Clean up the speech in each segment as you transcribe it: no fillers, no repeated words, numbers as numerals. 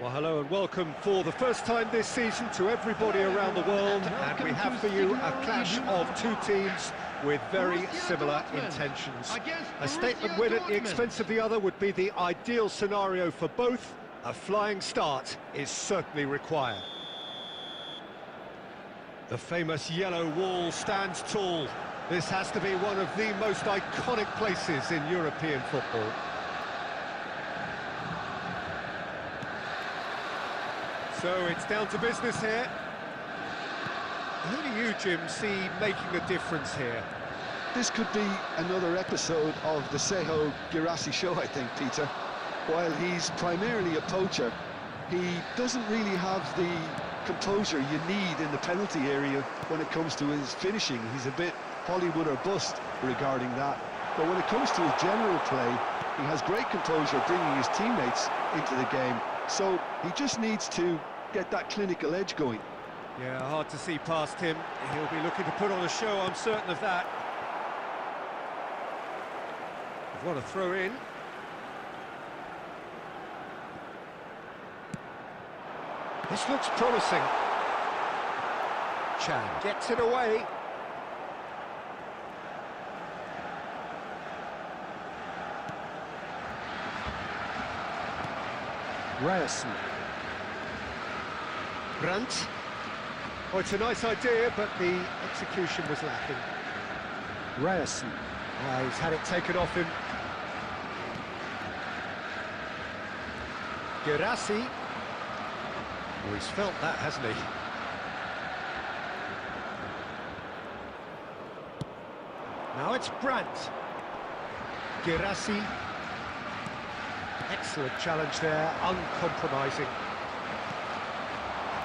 Well, hello and welcome for the first time this season to everybody around the world, and we have for you a clash of two teams with very similar intentions. A statement win at the expense of the other would be the ideal scenario for both. A flying start is certainly required. The famous yellow wall stands tall. This has to be one of the most iconic places in European football. So it's down to business here. Who do you, Jim, see making a difference here? This could be another episode of the Seho Girassi show, I think, Peter. While he's primarily a poacher, he doesn't really have the composure you need in the penalty area when it comes to his finishing. He's a bit Hollywood or bust regarding that. But when it comes to his general play, he has great composure bringing his teammates into the game. So he just needs to get that clinical edge going. Yeah, hard to see past him. He'll be looking to put on a show, I'm certain of that. What a throw in. This looks promising. Chan gets it away. Ryerson. Brandt. Oh, it's a nice idea, but the execution was lacking. Ryerson. He's had it taken off him. Girassi. Oh, he's felt that, hasn't he? Now it's Brandt. Girassi. Excellent challenge there, uncompromising.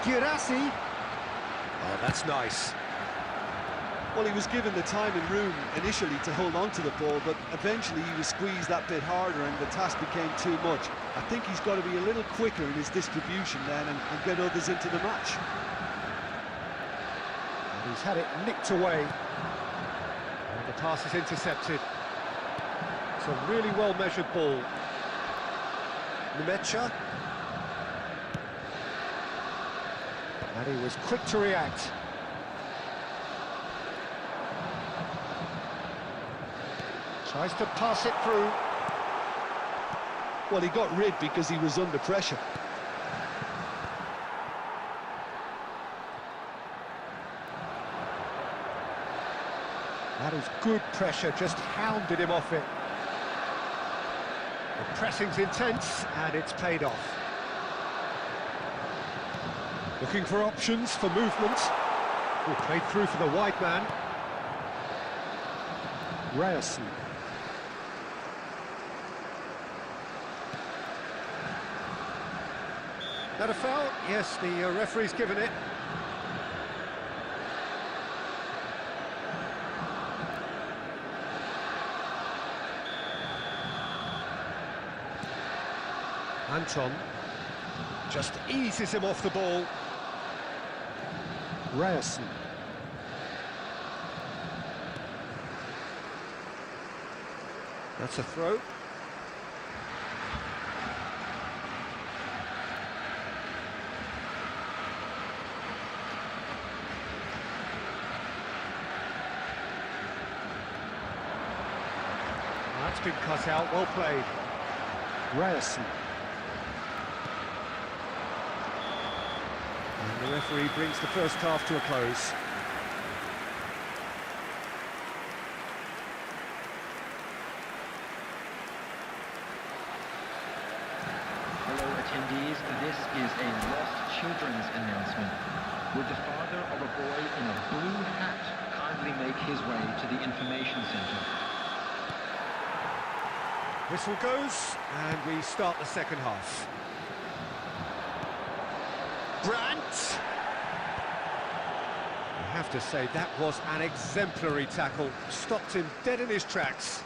Girassi. Oh, that's nice. Well, he was given the time and room initially to hold on to the ball, but eventually he was squeezed that bit harder and the task became too much. I think he's got to be a little quicker in his distribution then and get others into the match. And he's had it nicked away. And the pass is intercepted. It's a really well-measured ball. Numecha. And he was quick to react. Tries to pass it through. Well, he got rid because he was under pressure. That is good pressure, just hounded him off it. The pressing's intense, and it's paid off. Looking for options for movement. Oh, played through for the wide man. Ryerson. That a foul? Yes, the referee's given it. Anton just eases him off the ball. Ryerson. That's a throw. That's been cut out, well played. Ryerson. And the referee brings the first half to a close. Hello attendees, this is a lost children's announcement. Would the father of a boy in a blue hat kindly make his way to the information centre? Whistle goes, and we start the second half. Brandt! I have to say, that was an exemplary tackle. Stopped him dead in his tracks.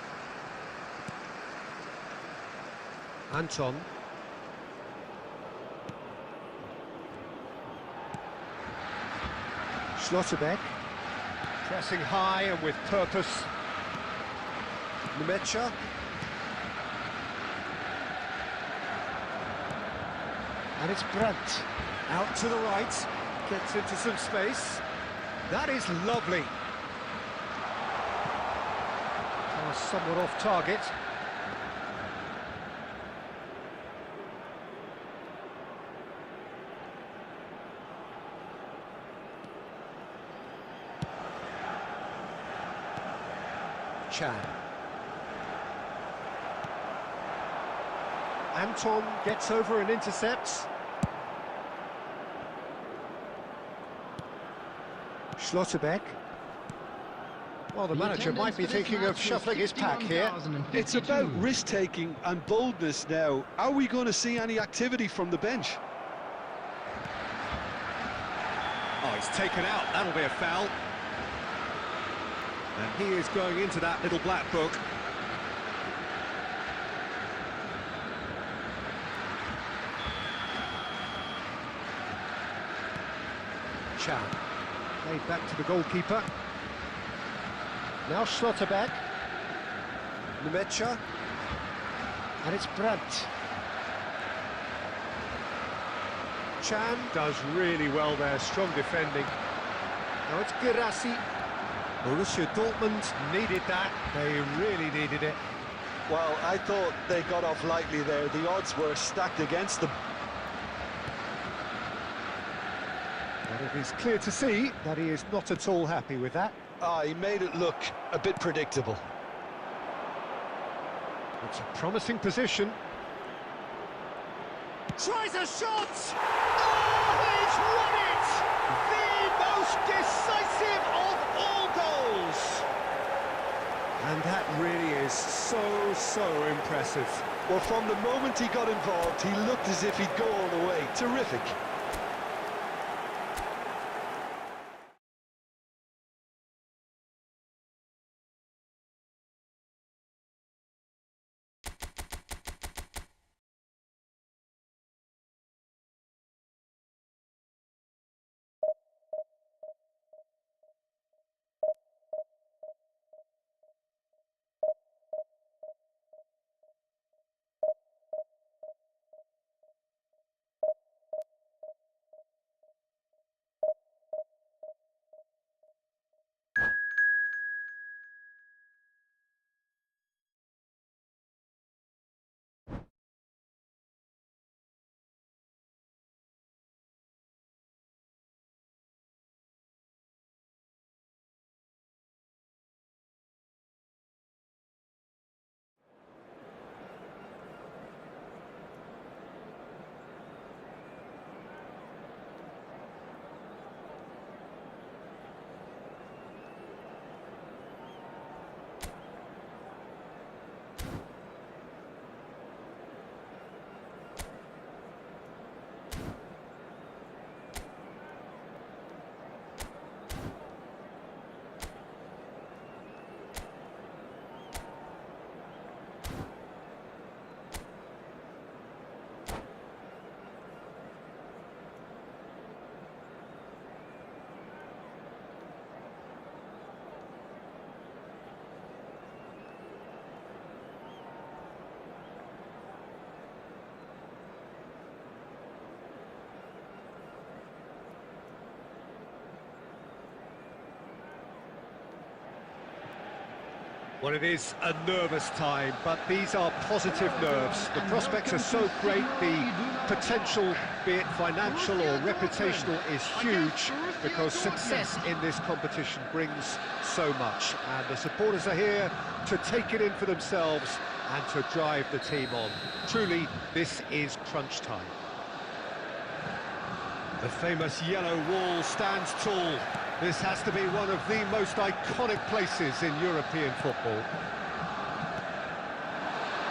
Anton. Schlotterbeck. Pressing high and with purpose. Numecha. And it's Brandt. Out to the right. Gets into some space. That is lovely. Somewhat off target. Chan. Anton gets over and intercepts. Schlotterbeck. Well, the manager might be thinking of shuffling his pack here. It's about risk-taking and boldness now. Are we going to see any activity from the bench? Oh, he's taken out. That'll be a foul. And he is going into that little black book. Chan. Played back to the goalkeeper. Now Schlotterbeck. Numecha. And it's Brandt. Chan does really well there, strong defending. Now it's Guirassy. Borussia Dortmund needed that, they really needed it. Well, I thought they got off lightly there. The odds were stacked against them. But it is clear to see that he is not at all happy with that. He made it look a bit predictable. It's a promising position. Tries a shot! Oh, he's won it! The most decisive of all goals! And that really is so impressive. Well, from the moment he got involved, he looked as if he'd go all the way. Terrific. Well, it is a nervous time, but these are positive nerves. The prospects are so great, the potential, be it financial or reputational, is huge because success in this competition brings so much. And the supporters are here to take it in for themselves and to drive the team on. Truly, this is crunch time. The famous yellow wall stands tall. This has to be one of the most iconic places in European football.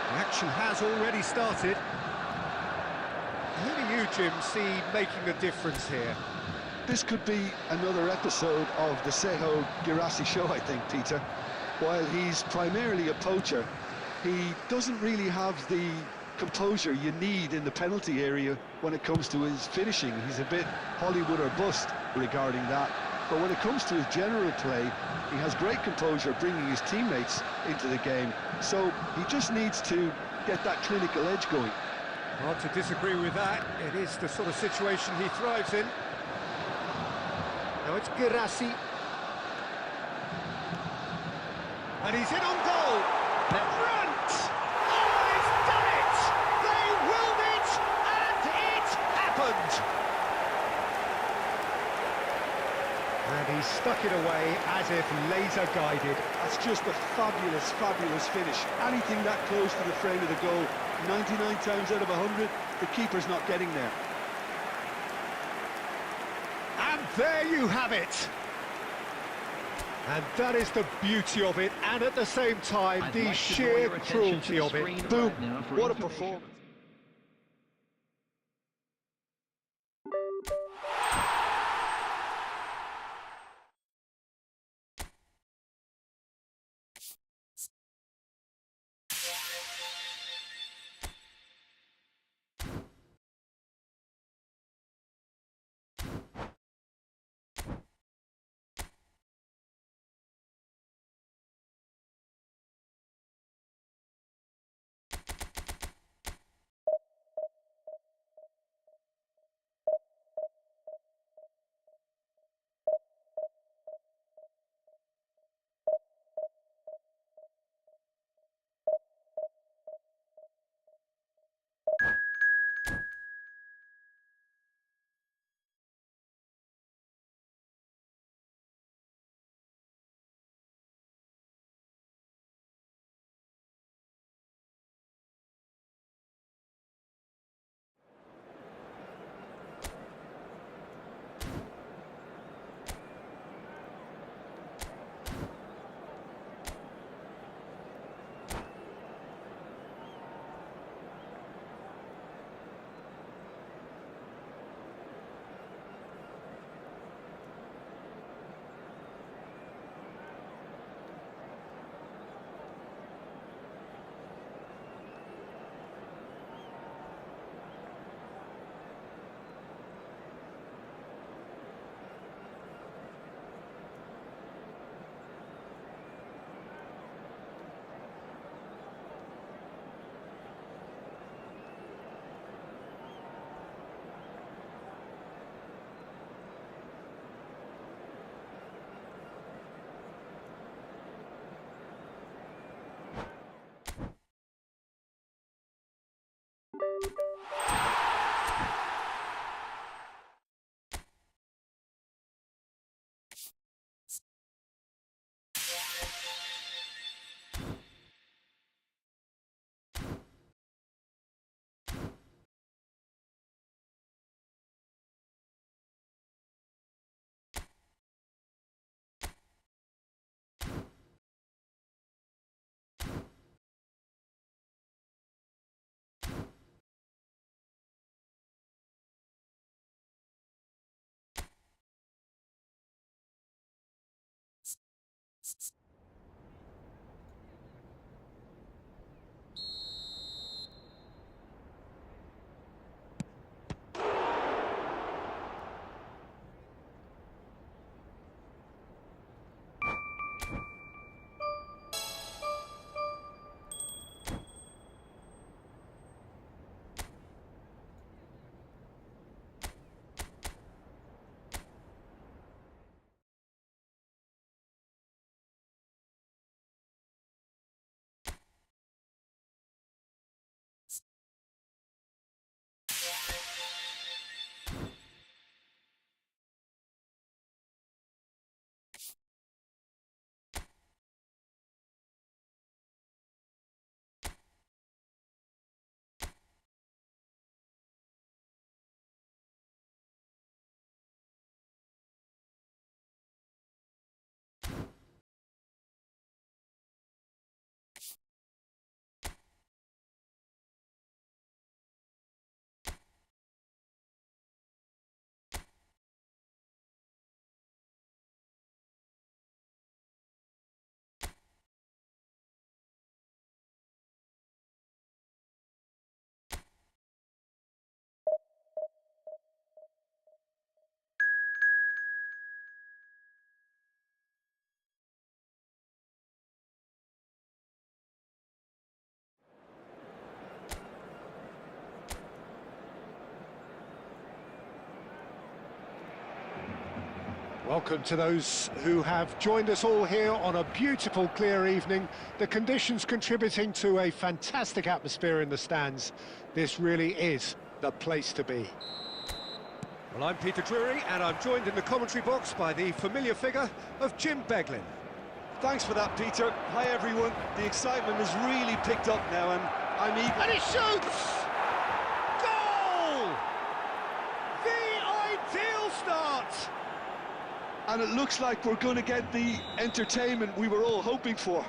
The action has already started. Who do you, Jim, see making a difference here? This could be another episode of the Seho Guirassy show, I think, Peter. While he's primarily a poacher, he doesn't really have the composure you need in the penalty area when it comes to his finishing. He's a bit Hollywood or bust regarding that. But when it comes to his general play, he has great composure bringing his teammates into the game. So he just needs to get that clinical edge going. Hard to disagree with that. It is the sort of situation he thrives in. Now it's Girassi. And he's in on goal. Grant! Oh, he's done it! They willed it, and it happened! And he stuck it away as if laser-guided. That's just a fabulous, fabulous finish. Anything that close to the frame of the goal, 99 times out of 100, the keeper's not getting there. And there you have it! And that is the beauty of it, and at the same time, the sheer cruelty of it. Boom! What a performance. welcome to those who have joined us all here on a beautiful, clear evening. The conditions contributing to a fantastic atmosphere in the stands. This really is the place to be. Well, I'm Peter Drury, and I'm joined in the commentary box by the familiar figure of Jim Beglin. Thanks for that, Peter. Hi, everyone. The excitement has really picked up now, and I'm eager. And he shoots! Goal! The ideal start! And it looks like we're going to get the entertainment we were all hoping for.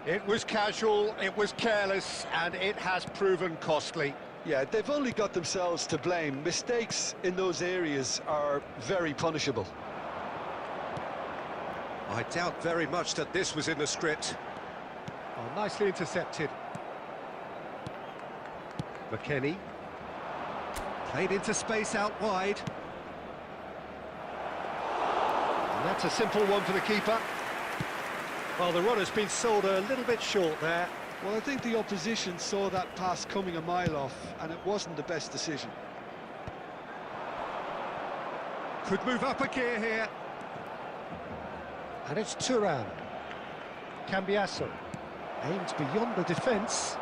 It was casual, it was careless, and it has proven costly. Yeah, they've only got themselves to blame. Mistakes in those areas are very punishable. I doubt very much that this was in the script. Oh, nicely intercepted. McKennie. Played into space out wide. And that's a simple one for the keeper. Well, the runner's been sold a little bit short there. Well, I think the opposition saw that pass coming a mile off, and it wasn't the best decision. Could move up a gear here. And it's Thuram. Cambiasso aims beyond the defence.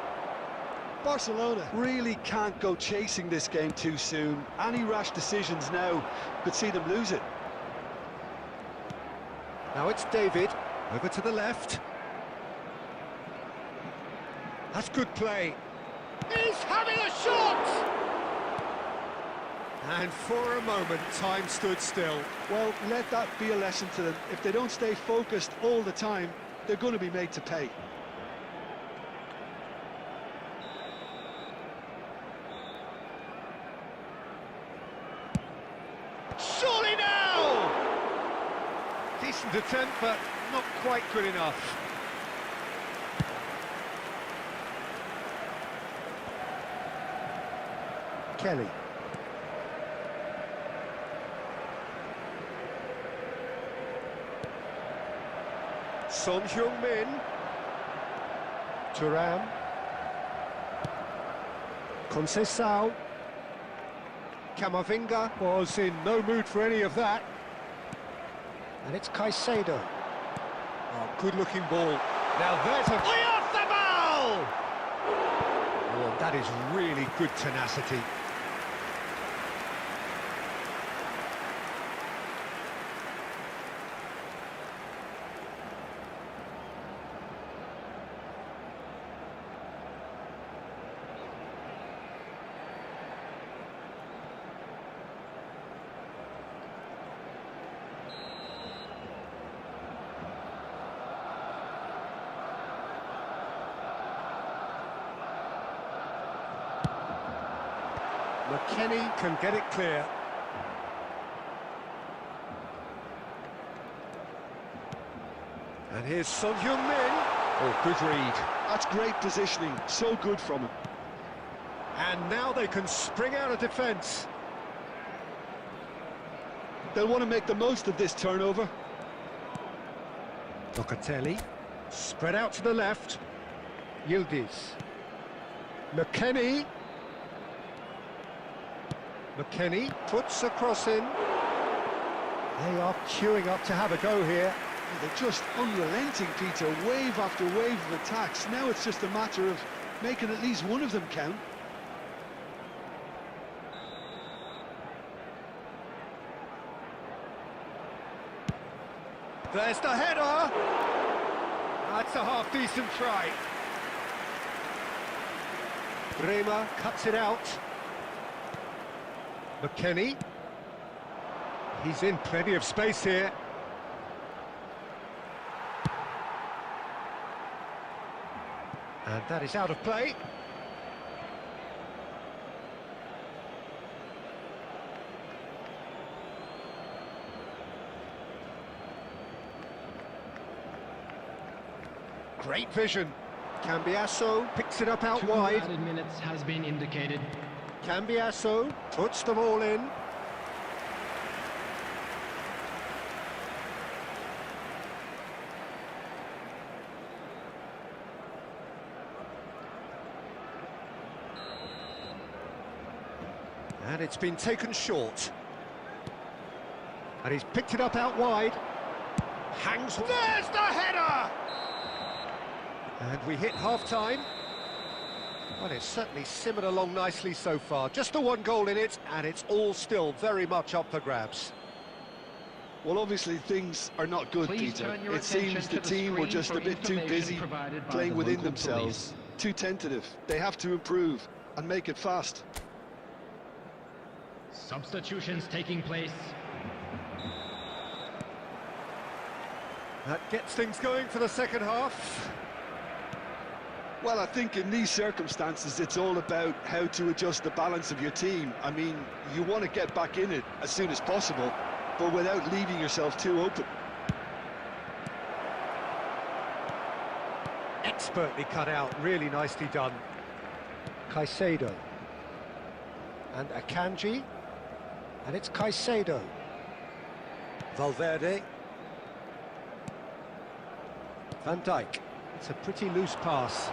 Barcelona really can't go chasing this game too soon. Any rash decisions now could see them lose it. Now it's David, over to the left. That's good play. He's having a shot! And for a moment, time stood still. Well, let that be a lesson to them. If they don't stay focused all the time, they're going to be made to pay. Surely now! Decent attempt, but not quite good enough. Kelly. Son Heung-min. Thuram. Conceição. Camavinga was in no mood for any of that. And it's Caicedo. Oh, good-looking ball. Now there's a... Oyarzabal! Oh, that is really good tenacity. McKennie can get it clear. And here's Son Heung-min. Oh, good read. That's great positioning, so good from him. And now they can spring out of defence. They'll want to make the most of this turnover. Locatelli, spread out to the left. Yildiz. McKennie. McKennie puts a cross in. They are queuing up to have a go here. They're just unrelenting, Peter. Wave after wave of attacks. Now it's just a matter of making at least one of them count. There's the header. That's a half-decent try. Bremer cuts it out. McKennie. He's in plenty of space here. And that is out of play. Great vision. Cambiasso picks it up out wide. 2 added minutes has been indicated. Cambiasso puts them all in. And it's been taken short. And he's picked it up out wide. Hangs... There's the header! And we hit half-time. Well, it's certainly simmered along nicely so far. Just the one goal in it, and it's all still very much up for grabs. Well, obviously things are not good, Peter. It seems the team were just a bit too busy playing within themselves. Too tentative. They have to improve and make it fast. Substitutions taking place. That gets things going for the second half. Well, I think in these circumstances, it's all about how to adjust the balance of your team. I mean, you want to get back in it as soon as possible, but without leaving yourself too open. Expertly cut out, really nicely done. Caicedo. And Akanji. And it's Caicedo. Valverde. Van Dijk. It's a pretty loose pass.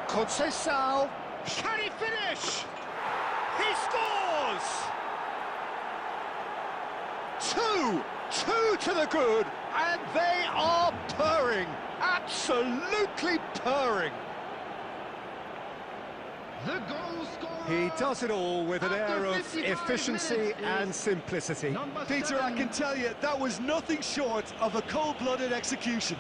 Conceição. Can he finish? He scores! Two to the good, and they are purring. Absolutely purring. The goal scorer. He does it all with an air of efficiency and simplicity. Peter, I can tell you, that was nothing short of a cold-blooded execution.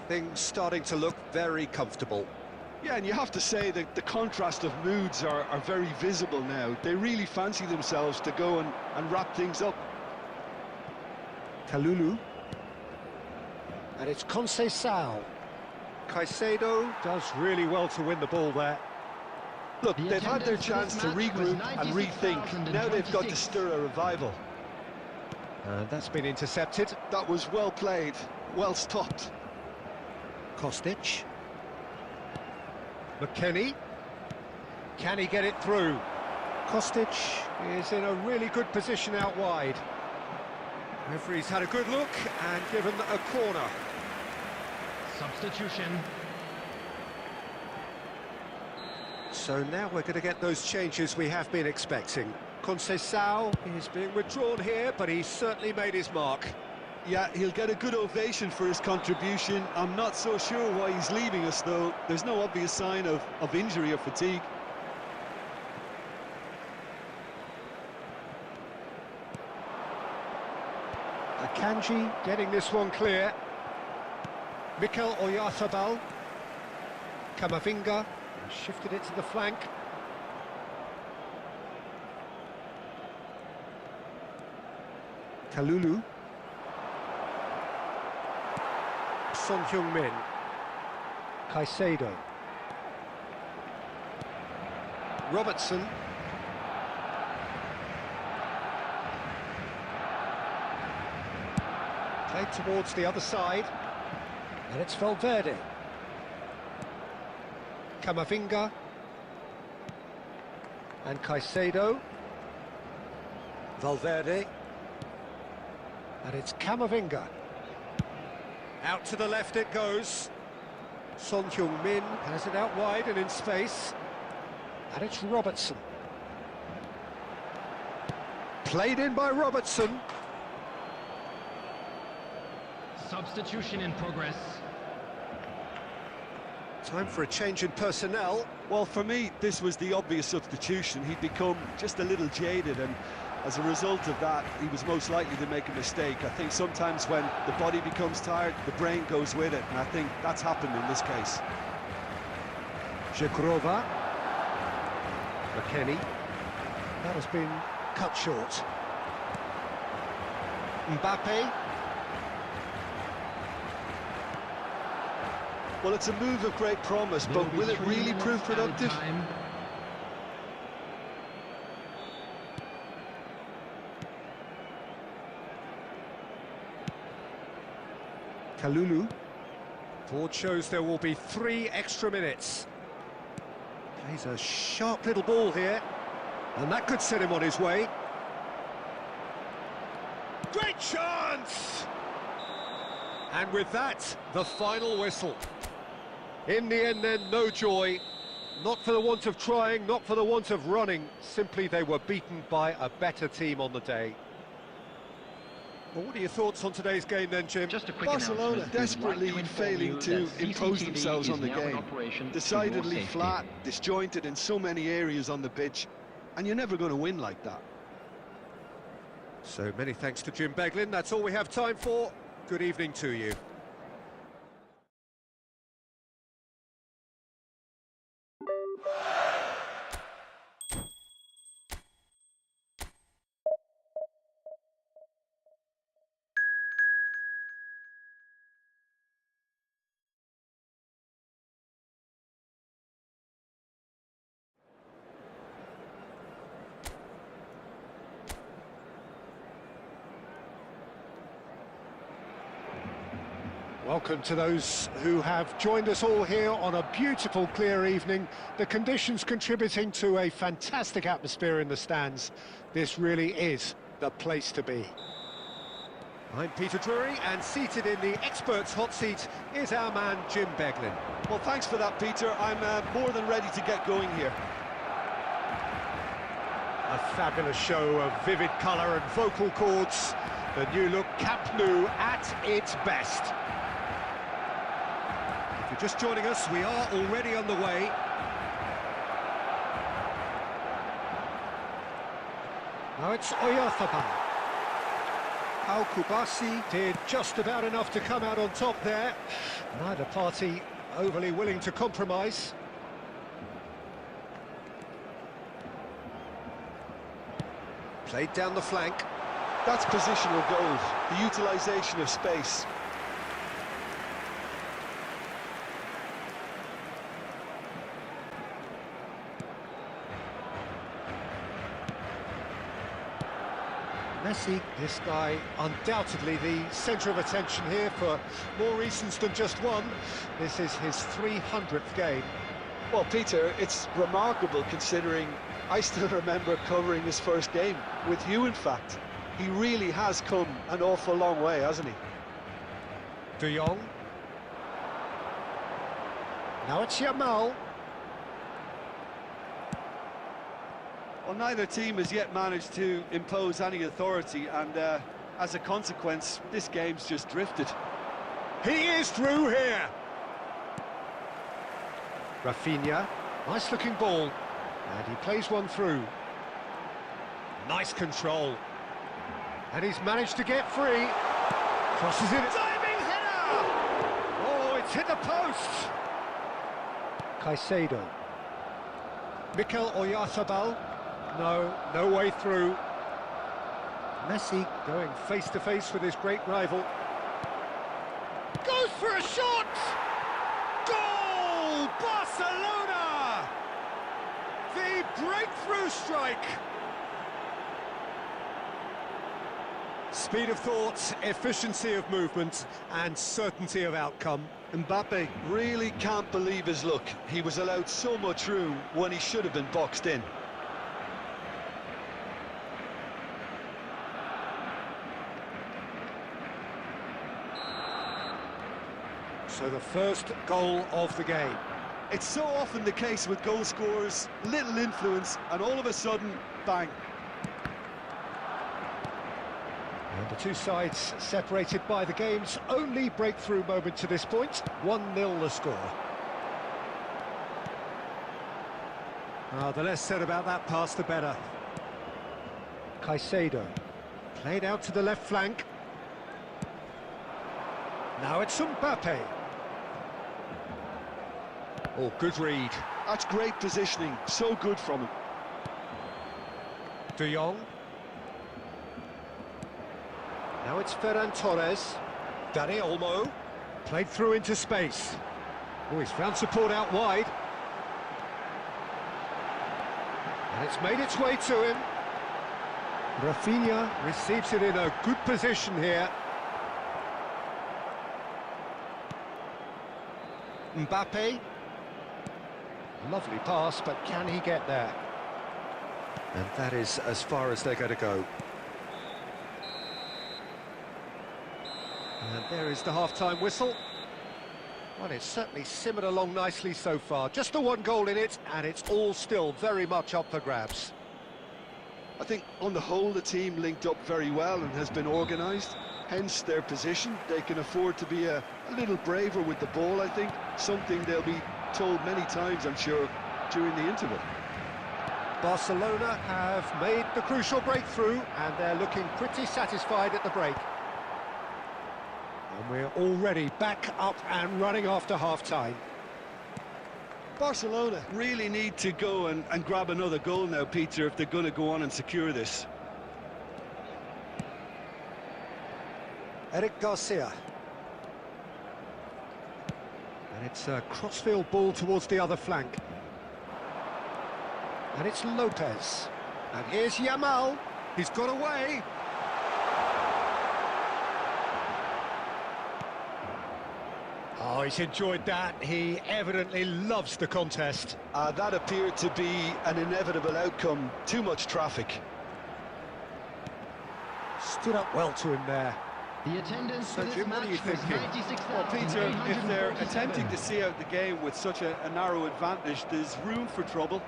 Things starting to look very comfortable. Yeah, and you have to say that the contrast of moods are very visible now. They really fancy themselves to go and wrap things up. Kalulu. And it's Conceição. Caicedo does really well to win the ball there. Look, they've had their chance to regroup and rethink. Now they've got to stir a revival. And that's been intercepted. That was well played, well stopped. Kostic. McKennie. Can he get it through? Kostic is in a really good position out wide. Referee's had a good look and given a corner. Substitution. So now we're going to get those changes we have been expecting. Conceição is being withdrawn here, but he's certainly made his mark. Yeah, he'll get a good ovation for his contribution. I'm not so sure why he's leaving us, though. There's no obvious sign of injury or fatigue. Akanji getting this one clear. Mikel Oyarzabal. Camavinga shifted it to the flank. Kalulu. Son Heung-min. Caicedo. Robertson. Played towards the other side. And it's Valverde. Camavinga. And Caicedo. Valverde. And it's Camavinga. Out to the left it goes. Son Heung-min has it out wide and in space. And it's Robertson. Played in by Robertson. Substitution in progress. Time for a change in personnel. Well, for me, this was the obvious substitution. He'd become just a little jaded, and as a result of that, he was most likely to make a mistake. I think sometimes when the body becomes tired, the brain goes with it, and I think that's happened in this case. Zegrova. McKennie. That has been cut short. Mbappe. Well, it's a move of great promise, but will it really prove productive? Kalulu. Board shows there will be 3 extra minutes. Plays a sharp little ball here, and that could set him on his way. Great chance! And with that, the final whistle. In the end then, no joy. Not for the want of trying, not for the want of running. Simply they were beaten by a better team on the day. Well, what are your thoughts on today's game then, Jim? Just a quick Barcelona announcement. desperately We'd like failing inform you to that impose CCTV themselves is on the now in game. operation for your Decidedly safety. flat, disjointed in so many areas on the pitch, and you're never going to win like that. So many thanks to Jim Beglin. That's all we have time for. Good evening to you. Welcome to those who have joined us all here on a beautiful, clear evening. The conditions contributing to a fantastic atmosphere in the stands. This really is the place to be. I'm Peter Drury, and seated in the experts' hot seat is our man Jim Beglin. Well, thanks for that, Peter. I'm more than ready to get going here. A fabulous show of vivid colour and vocal cords. The new look Camp Nou at its best. If you're just joining us, we are already underway. Now it's Oyarzabal. Al Kubasi did just about enough to come out on top there. Neither party overly willing to compromise. Played down the flank. That's positional goal, the utilisation of space. Messi, this guy undoubtedly the centre of attention here for more reasons than just one. This is his 300th game. Well, Peter, it's remarkable considering I still remember covering his first game, with you in fact. He really has come an awful long way, hasn't he? De Jong. Now it's Yamal. Well, neither team has yet managed to impose any authority, and as a consequence, this game's just drifted. He is through here. Rafinha, nice looking ball, and he plays one through. Nice control, and he's managed to get free. Crosses it. Diving header! Oh, it's hit the post. Caicedo. Mikel Oyarzabal. No way through. Messi going face to face with his great rival. Goes for a shot! Goal! Barcelona! The breakthrough strike! Speed of thought, efficiency of movement, and certainty of outcome. Mbappe really can't believe his luck. He was allowed so much room when he should have been boxed in. So the first goal of the game. It's so often the case with goal scorers, little influence, and all of a sudden, bang. And the two sides separated by the game's only breakthrough moment to this point. 1-0 the score. The less said about that pass, the better. Caicedo. Played out to the left flank. Now it's Mbappe. Oh, good read. That's great positioning, so good from him. De Jong. Now it's Ferran Torres. Dani Olmo. Played through into space. Oh, he's found support out wide. And it's made its way to him. Rafinha receives it in a good position here. Mbappe. Lovely pass, but can he get there? And that is as far as they're going to go. And there is the half-time whistle. Well, it's certainly simmered along nicely so far. Just the one goal in it, and it's all still very much up for grabs. I think on the whole the team linked up very well and has been organised, hence their position. They can afford to be a little braver with the ball, I think, something they'll be told many times, I'm sure, during the interval. Barcelona have made the crucial breakthrough, and they're looking pretty satisfied at the break. And we're already back up and running after half-time. Barcelona really need to go and grab another goal now, Peter, if they're going to go on and secure this. Eric Garcia. And it's a crossfield ball towards the other flank. And it's Lopez. And here's Yamal. He's got away. Oh, he's enjoyed that. He evidently loves the contest. That appeared to be an inevitable outcome. Too much traffic. Stood up well to him there. The attendance So, for this Jim, what are you match was thinking? 96,847. Well, Peter, if they're attempting to see out the game with such a narrow advantage, there's room for trouble.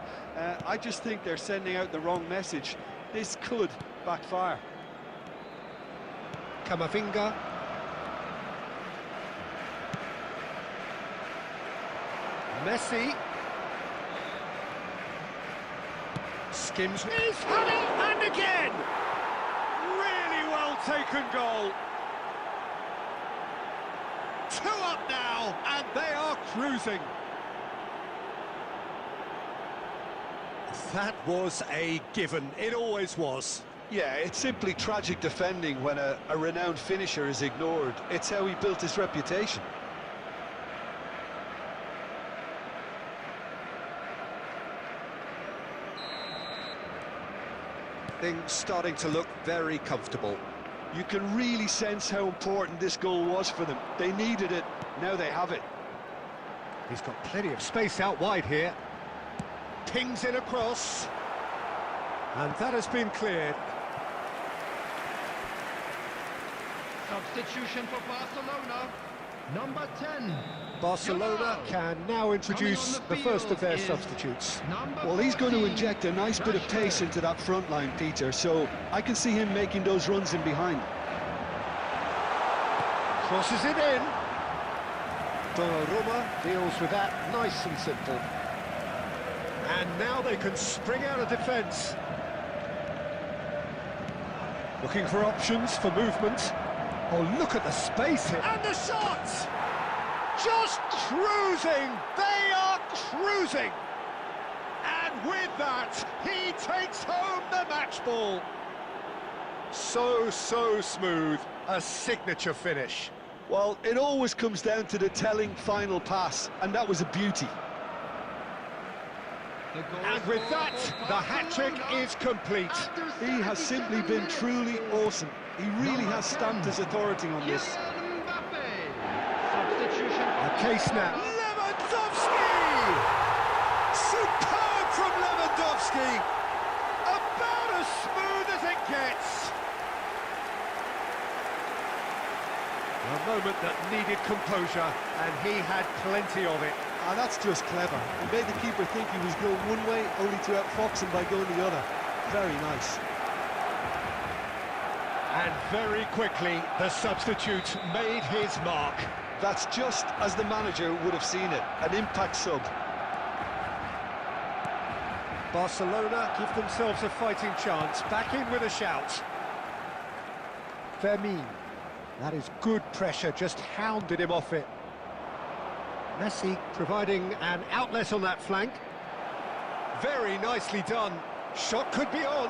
I just think they're sending out the wrong message. This could backfire. Camavinga. Messi. Skims. He's had it, and again! Really well taken goal. 2 up now, and they are cruising. That was a given. It always was. Yeah, it's simply tragic defending when a renowned finisher is ignored. It's how he built his reputation. Things starting to look very comfortable. You can really sense how important this goal was for them. They needed it, now they have it. He's got plenty of space out wide here. Pings it across. And that has been cleared. Substitution for Barcelona. Number 10. Barcelona can now introduce the first of their substitutes. Well, he's going to inject a nice bit of pace into that front line, Peter, so I can see him making those runs in behind. Crosses it in. Donnarumma deals with that nice and simple. And now they can spring out of defence. Looking for options for movement. Oh, look at the space here. And the shot! Just cruising! They are cruising! And with that, he takes home the match ball. So smooth. A signature finish. Well, it always comes down to the telling final pass, and that was a beauty. And with that, the hat-trick is complete. He has simply been truly awesome. He really has stamped his authority on this. A case now. Lewandowski! Superb from Lewandowski! About as smooth as it gets. A moment that needed composure, and he had plenty of it. That's just clever. He made the keeper think he was going one way, only to outfox him by going the other. Very nice. And very quickly, the substitute made his mark. That's just as the manager would have seen it, an impact sub. Barcelona give themselves a fighting chance, back in with a shout. Fermin, that is good pressure, just hounded him off it. Messi providing an outlet on that flank. Very nicely done. Shot could be on.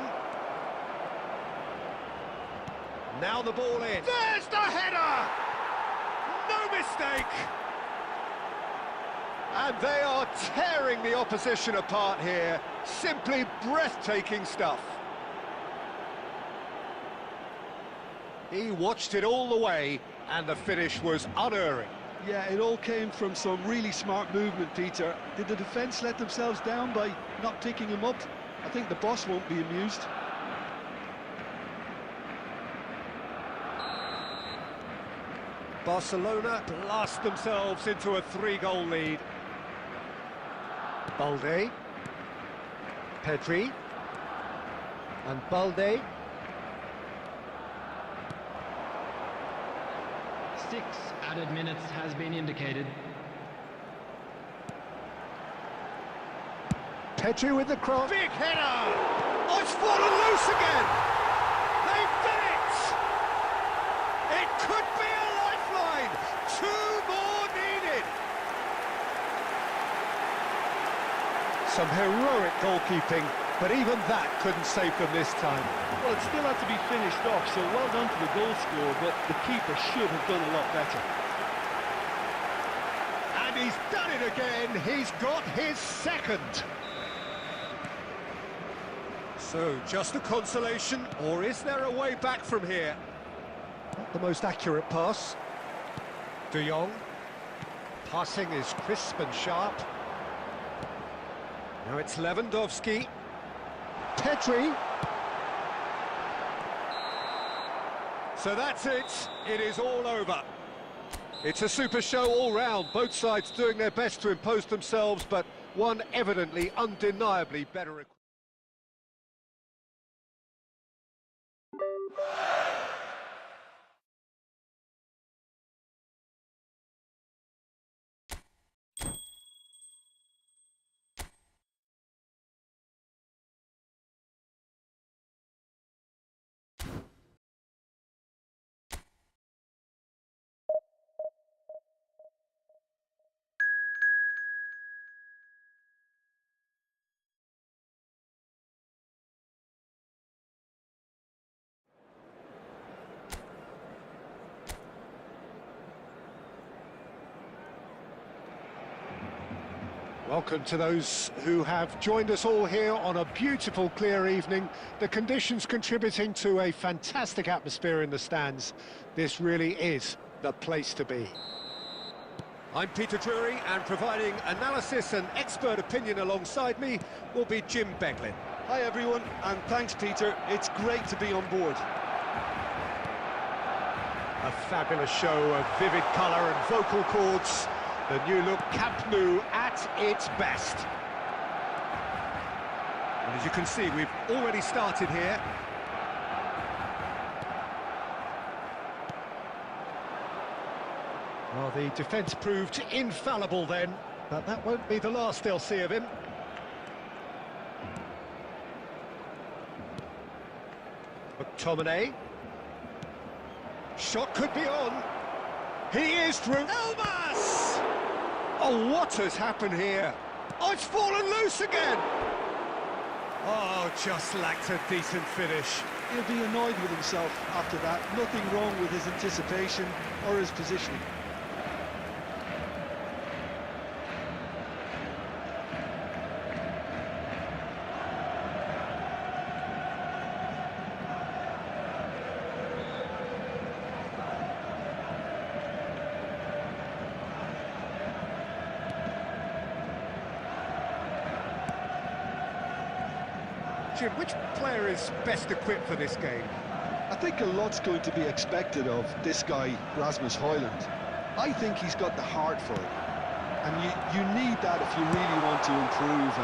Now the ball in. There's the header! No mistake! And they are tearing the opposition apart here. Simply breathtaking stuff. He watched it all the way, and the finish was unerring. Yeah, it all came from some really smart movement, Peter. Did the defence let themselves down by not picking him up? I think the boss won't be amused. Barcelona blast themselves into a 3-goal lead. Balde. Pedri. And Balde. 6 added minutes has been indicated. Pedri with the cross. Big header! Oh, it's fallen loose again! They've done it! It could be a lifeline! 2 more needed! Some heroic goalkeeping, but even that couldn't save them this time. Well, it still had to be finished off, so well done to the goal scorer, but the keeper should have done a lot better. And he's done it again! He's got his second! So, just a consolation, or is there a way back from here? Not the most accurate pass. De Jong. Passing is crisp and sharp. Now it's Lewandowski. Pedri. So that's it. It is all over. It's a super show all round. Both sides doing their best to impose themselves, but one evidently, undeniably better equipped. Welcome to those who have joined us all here on a beautiful, clear evening. The conditions contributing to a fantastic atmosphere in the stands. This really is the place to be. I'm Peter Drury, and providing analysis and expert opinion alongside me will be Jim Beglin. Hi everyone, and thanks Peter, it's great to be on board. A fabulous show of vivid colour and vocal cords. The new look Camp Nou at its best. And as you can see, we've already started here. Well, the defence proved infallible then, but that won't be the last they'll see of him. McTominay. Shot could be on. He is through. Elmas! Oh, what has happened here? Oh, it's fallen loose again! Oh, just lacked a decent finish. He'll be annoyed with himself after that. Nothing wrong with his anticipation or his positioning. Jim, which player is best equipped for this game? I think a lot's going to be expected of this guy, Rasmus Højlund. I think he's got the heart for it. And you need that if you really want to improve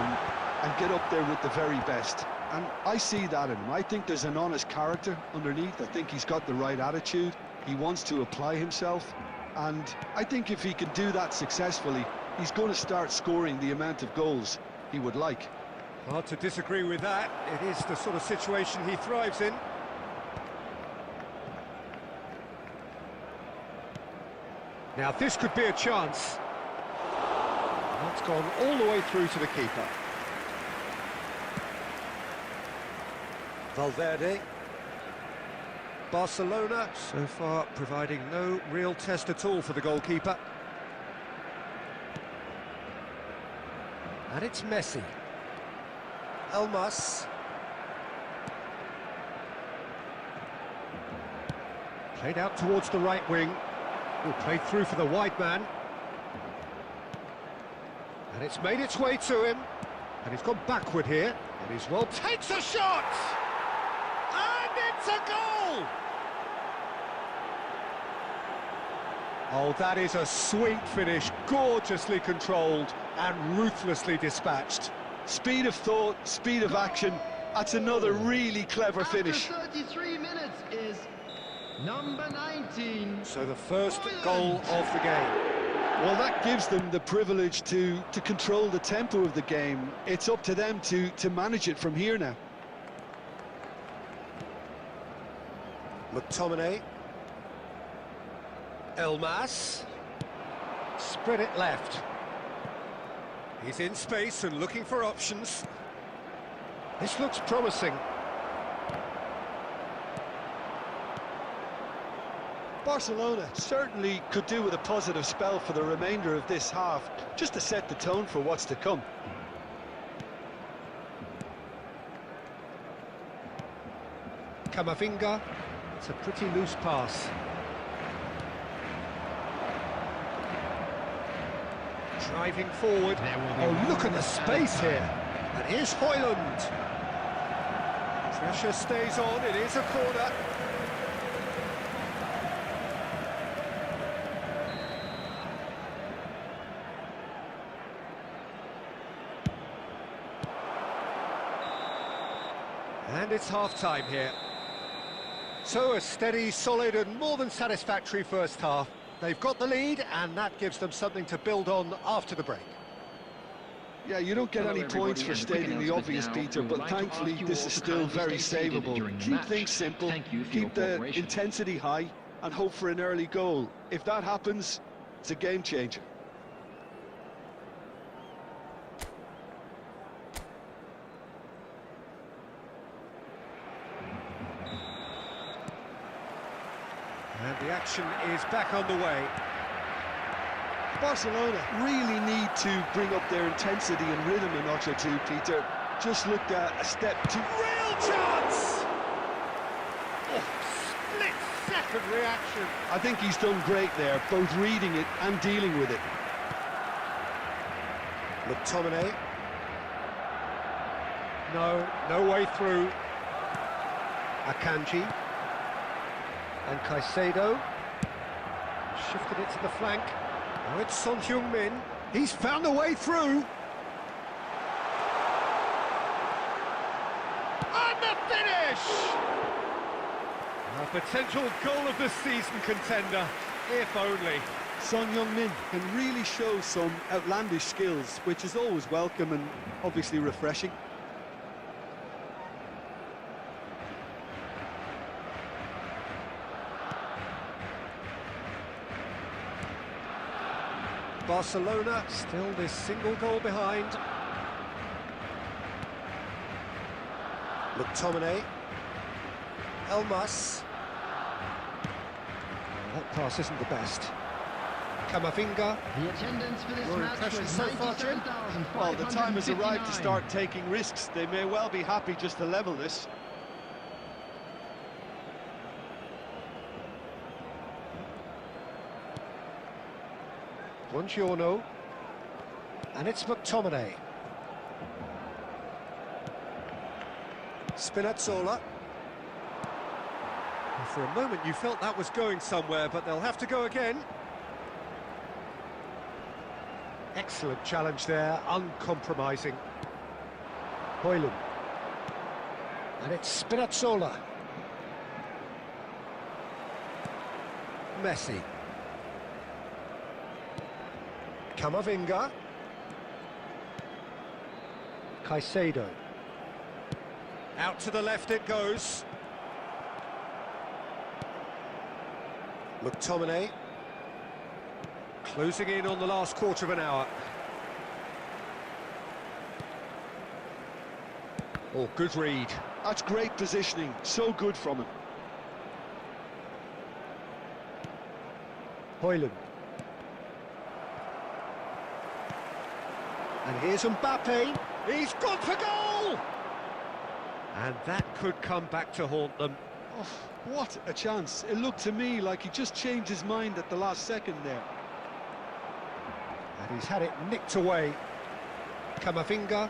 and get up there with the very best. And I see that in him. I think there's an honest character underneath. I think he's got the right attitude. He wants to apply himself. And I think if he can do that successfully, he's going to start scoring the amount of goals he would like. Hard to disagree with that. It is the sort of situation he thrives in. Now this could be a chance. That's gone all the way through to the keeper. Valverde. Barcelona so far providing no real test at all for the goalkeeper. And it's Messi. Elmas. Played out towards the right wing. Played through for the wide man. And it's made its way to him. And he's gone backward here. And he's well takes a shot! And it's a goal! Oh, that is a sweet finish, gorgeously controlled and ruthlessly dispatched. Speed of thought, speed of action. That's another really clever finish. After 33 minutes is number 19. So the first goal of the game. Well, that gives them the privilege to control the tempo of the game. It's up to them to manage it from here now. McTominay. Elmas. Spread it left. He's in space and looking for options. This looks promising. Barcelona certainly could do with a positive spell for the remainder of this half, just to set the tone for what's to come. Camavinga. It's a pretty loose pass. Driving forward. Oh, look at the space here. And here's Højlund. Pressure stays on, it is a corner. And it's half-time here. So a steady, solid and more than satisfactory first half. They've got the lead and that gives them something to build on after the break. Yeah, you don't get any points for stating the obvious, Peter, but thankfully this is still very savable. Keep things simple, keep the intensity high and hope for an early goal. If that happens, it's a game changer. And the action is back on the way. Barcelona really need to bring up their intensity and rhythm a notch or two, Peter. Just looked at a step too... Real chance! Oh, split-second reaction. I think he's done great there, both reading it and dealing with it. McTominay. No way through. Akanji. And Caicedo. Shifted it to the flank. Oh, it's Son Heung-min. He's found a way through. And the finish! A potential goal of the season contender, if only. Son Heung-min can really show some outlandish skills, which is always welcome and obviously refreshing. Barcelona still this single goal behind. McTominay. Elmas. That pass isn't the best. Camavinga. The attendance for this Your match impression was so far, Jim? 97,559. Well, the time has arrived to start taking risks. They may well be happy just to level this. Buongiorno. And it's McTominay. Spinazzola. Well, for a moment you felt that was going somewhere, but they'll have to go again. Excellent challenge there, uncompromising. Højlund. And it's Spinazzola. Messi. Camavinga. Caicedo. Out to the left it goes. McTominay. Closing in on the last quarter of an hour. Oh, good read. That's great positioning, so good from him. Højlund. And here's Mbappe. He's gone for goal! And that could come back to haunt them. Oh, what a chance. It looked to me like he just changed his mind at the last second there. And he's had it nicked away. Camavinga.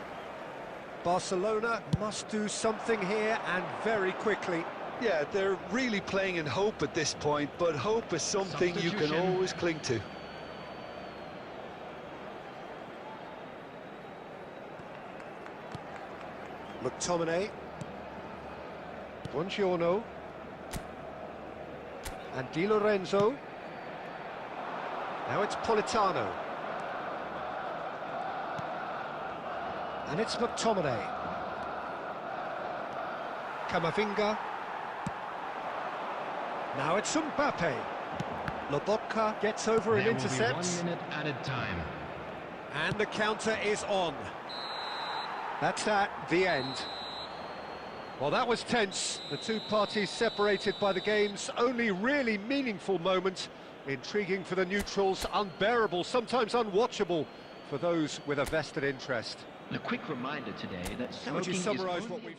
Barcelona must do something here and very quickly. Yeah, they're really playing in hope at this point, but hope is something you can always cling to. McTominay. Buongiorno. And Di Lorenzo. Now it's Politano. And it's McTominay. Camavinga. Now it's Mbappe. Lobotka gets over and intercepts. 1 minute added time. And the counter is on. That's the end. Well, that was tense. The two parties separated by the game's only really meaningful moment. Intriguing for the neutrals, unbearable, sometimes unwatchable for those with a vested interest. A quick reminder today that How would you smoking is summarise only what we've...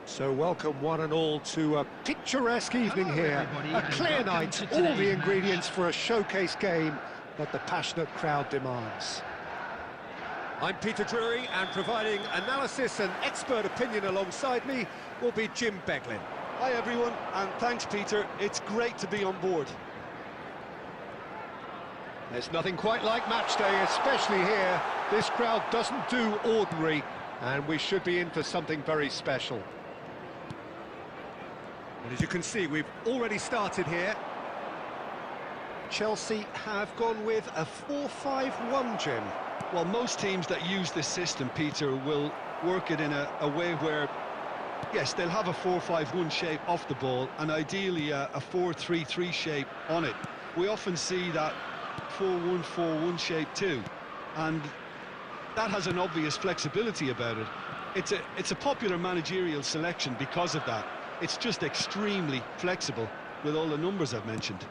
So welcome one and all to a picturesque evening here, a clear night, all the ingredients for a showcase game that the passionate crowd demands. I'm Peter Drury, and providing analysis and expert opinion alongside me will be Jim Beglin. Hi everyone, and thanks Peter, it's great to be on board. There's nothing quite like match day, especially here. This crowd doesn't do ordinary, and we should be in for something very special. And as you can see, we've already started here. Chelsea have gone with a 4-5-1, Jim. Well, most teams that use this system, Peter, will work it in a way where, yes, they'll have a 4-5-1 shape off the ball, and ideally a 4-3-3 shape on it. We often see that 4-1-4-1 shape too, and that has an obvious flexibility about it. It's a popular managerial selection because of that. It's just extremely flexible with all the numbers I've mentioned.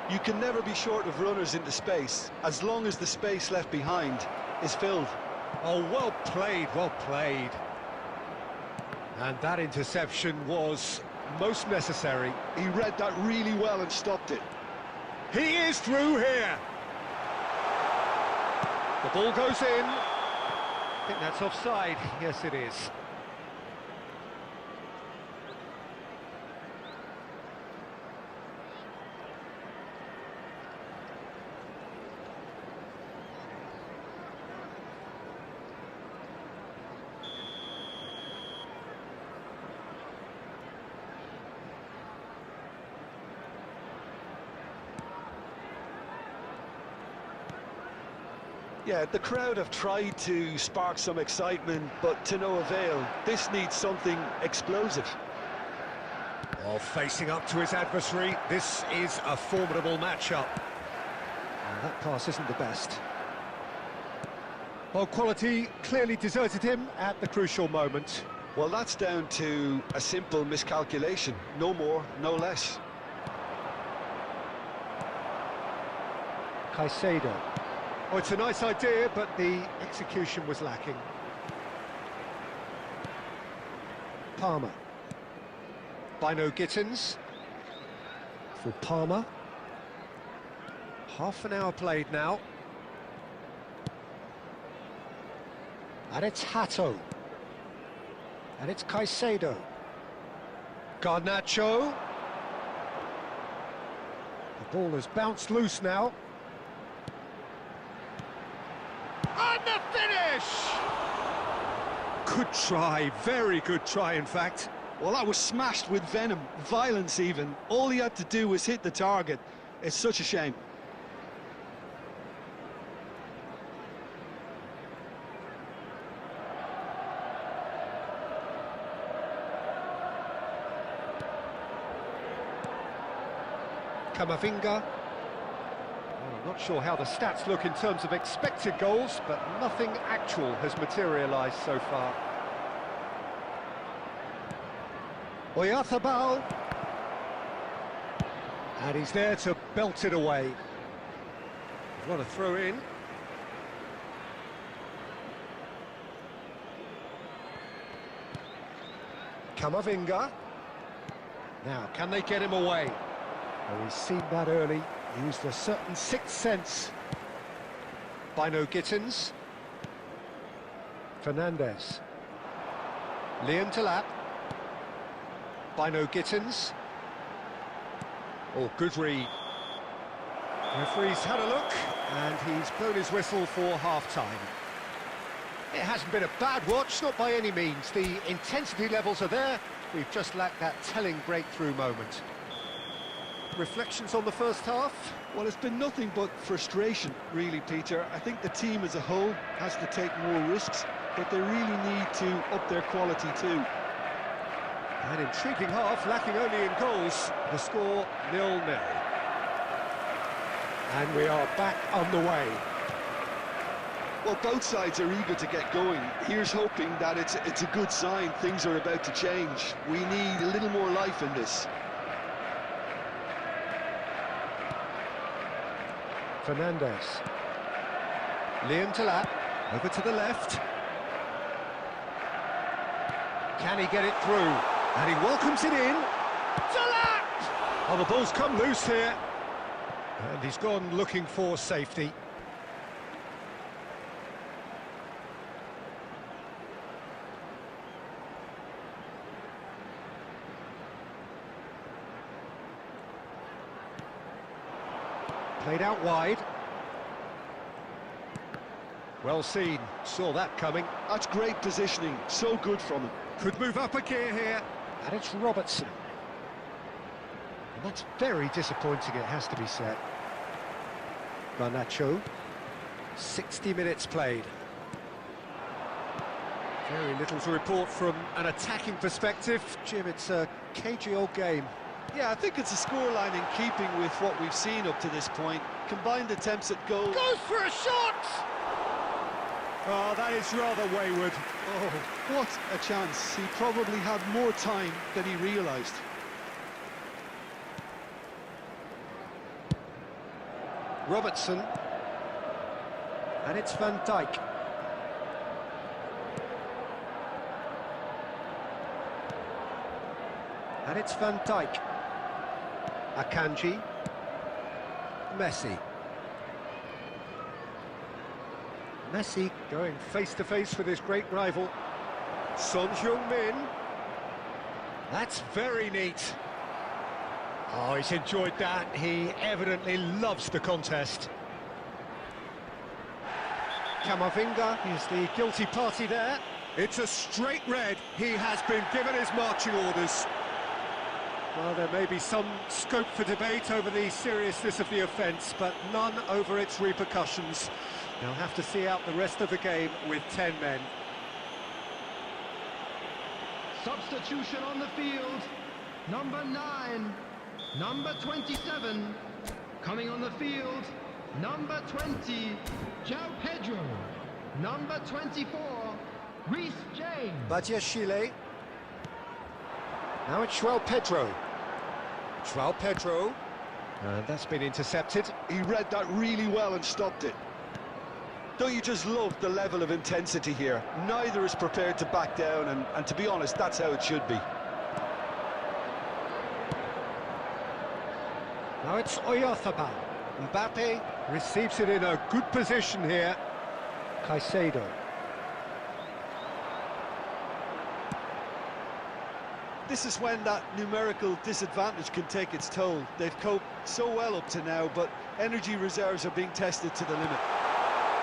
You can never be short of runners into space, as long as the space left behind is filled. Oh, well played, well played. And that interception was most necessary. He read that really well and stopped it. He is through here. The ball goes in. I think that's offside. Yes, it is. Yeah, the crowd have tried to spark some excitement, but to no avail. This needs something explosive. Well, facing up to his adversary, this is a formidable matchup. Well, that pass isn't the best. Well, quality clearly deserted him at the crucial moment. Well, that's down to a simple miscalculation. No more, no less. Caicedo. Oh, it's a nice idea, but the execution was lacking. Palmer. Bino Gittins. For Palmer. Half an hour played now. And it's Hato. And it's Caicedo. Garnacho. The ball has bounced loose now. And the finish! Good try, very good try, in fact. Well, that was smashed with venom, violence even. All he had to do was hit the target. It's such a shame. Camavinga. Oh, I'm not sure how the stats look in terms of expected goals, but nothing actual has materialised so far. Oyarzabal. And he's there to belt it away. What a throw in. Camavinga. Now, can they get him away? Oh, he's seen that early. Used a certain sixth sense. Bino Gittins. Fernandez. Liam Delap. Bino Gittins. Oh, good read. Referee's had a look, and he's blown his whistle for half-time. It hasn't been a bad watch, not by any means. The intensity levels are there. We've just lacked that telling breakthrough moment. Reflections on the first half? Well, it's been nothing but frustration, really, Peter. I think the team as a whole has to take more risks, but they really need to up their quality too. An intriguing half, lacking only in goals. The score 0-0. And we are back on the way. Well, both sides are eager to get going. Here's hoping that it's a good sign. Things are about to change. We need a little more life in this. Fernandez. Liam Delap, over to the left. Can he get it through? And he welcomes it in. Delap! Oh, the ball's come loose here. And he's gone looking for safety. Played out wide. Well seen, saw that coming. That's great positioning, so good from him. Could move up a gear here. And it's Robertson. And that's very disappointing, it has to be said. Garnacho. 60 minutes played. Very little to report from an attacking perspective. Jim, it's a cagey old game. Yeah, I think it's a scoreline in keeping with what we've seen up to this point. Combined attempts at goal. Goes for a shot! Oh, that is rather wayward. Oh, what a chance. He probably had more time than he realised. Robertson. And it's Van Dijk. And it's Van Dijk. Akanji. Messi. Messi going face-to-face with his great rival. Son Heung-min. That's very neat. Oh, he's enjoyed that. He evidently loves the contest. Camavinga is the guilty party there. It's a straight red. He has been given his marching orders. Well, there may be some scope for debate over the seriousness of the offence, but none over its repercussions. They'll have to see out the rest of the game with 10 men. Substitution on the field. Number 9. Number 27. Coming on the field. Number 20. João Pedro. Number 24. Reece James. Badiashile. Now it's João Pedro. João Pedro. And that's been intercepted. He read that really well and stopped it. Don't you just love the level of intensity here? Neither is prepared to back down, and to be honest, that's how it should be. Now it's Oyarzabal. Mbappe receives it in a good position here. Caicedo. This is when that numerical disadvantage can take its toll. They've coped so well up to now, but energy reserves are being tested to the limit.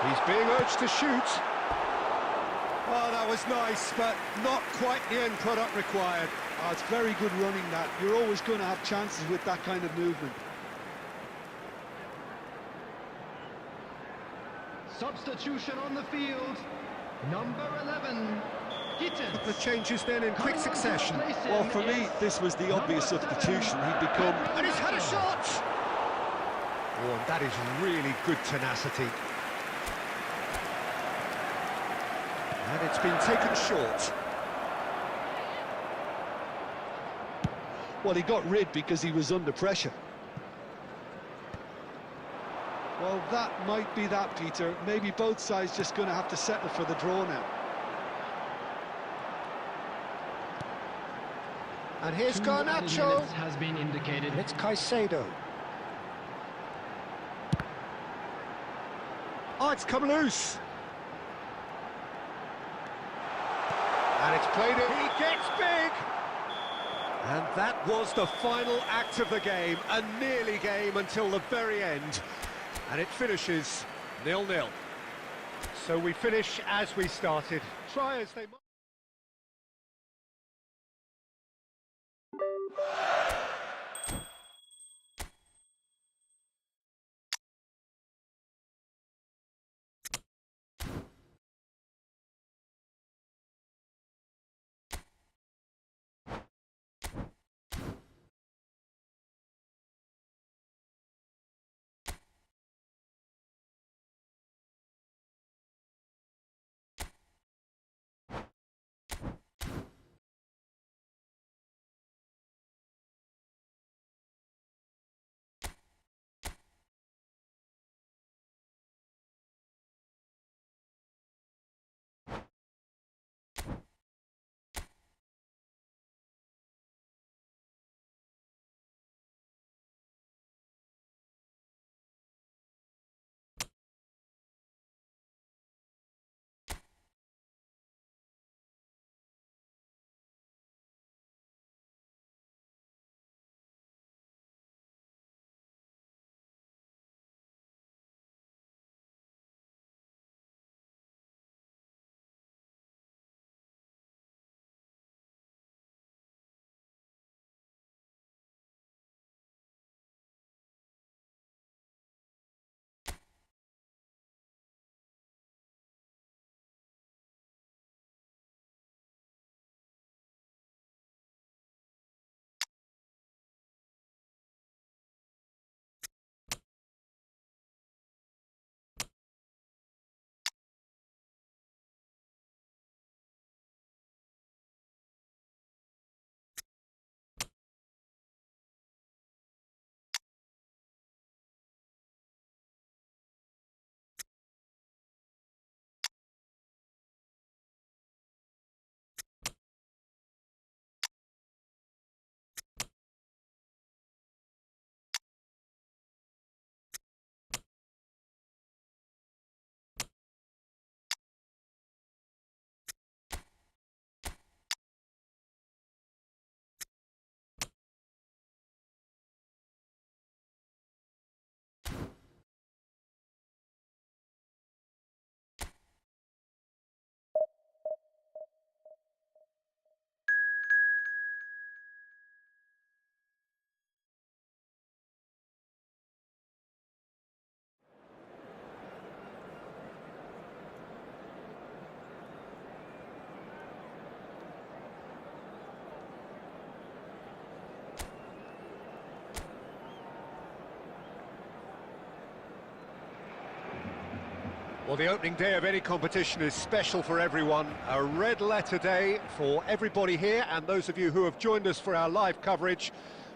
He's being urged to shoot. Oh, that was nice, but not quite the end product required. Oh, it's very good running, that. You're always going to have chances with that kind of movement. Substitution on the field. Number 11. Gittins. The changes then in quick succession. Well, for me, this was the obvious substitution. He'd become... And he's had a shot! Oh, and that is really good tenacity. And it's been taken short. Well, he got rid because he was under pressure. Well, that might be that, Peter. Maybe both sides just going to have to settle for the draw now. And here's 2 Garnacho. minutes has been indicated. And it's Caicedo. Oh, it's come loose. And it's played it. He gets big. And that was the final act of the game. A nearly game until the very end. And it finishes 0-0. So we finish as we started. Try as they might. Well, the opening day of any competition is special for everyone. A red letter day for everybody here and those of you who have joined us for our live coverage.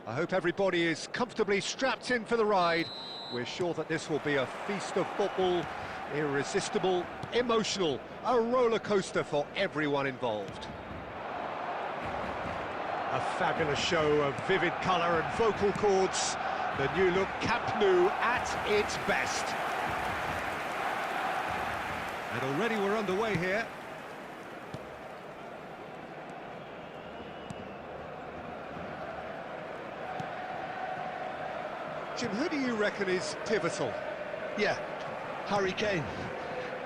I hope everybody is comfortably strapped in for the ride. We're sure that this will be a feast of football, irresistible, emotional, a roller coaster for everyone involved. A fabulous show of vivid colour and vocal cords. The new look Camp Nou at its best. And already we're underway here. Jim, who do you reckon is pivotal? Yeah, Harry Kane.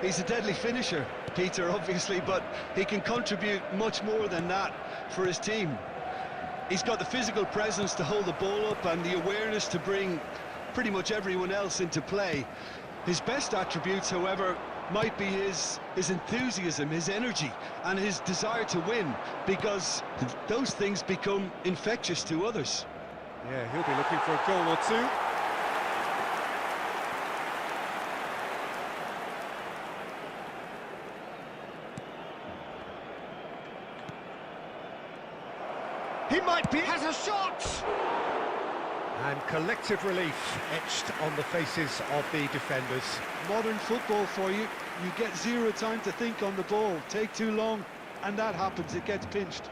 He's a deadly finisher, Peter, obviously, but he can contribute much more than that for his team. He's got the physical presence to hold the ball up and the awareness to bring pretty much everyone else into play. His best attributes, however, might be his enthusiasm, his energy, and his desire to win, because those things become infectious to others. Yeah, he'll be looking for a goal or two. He might be... has a shot! And collective relief etched on the faces of the defenders. Modern football for you. You get zero time to think on the ball. Take too long, and that happens. It gets pinched.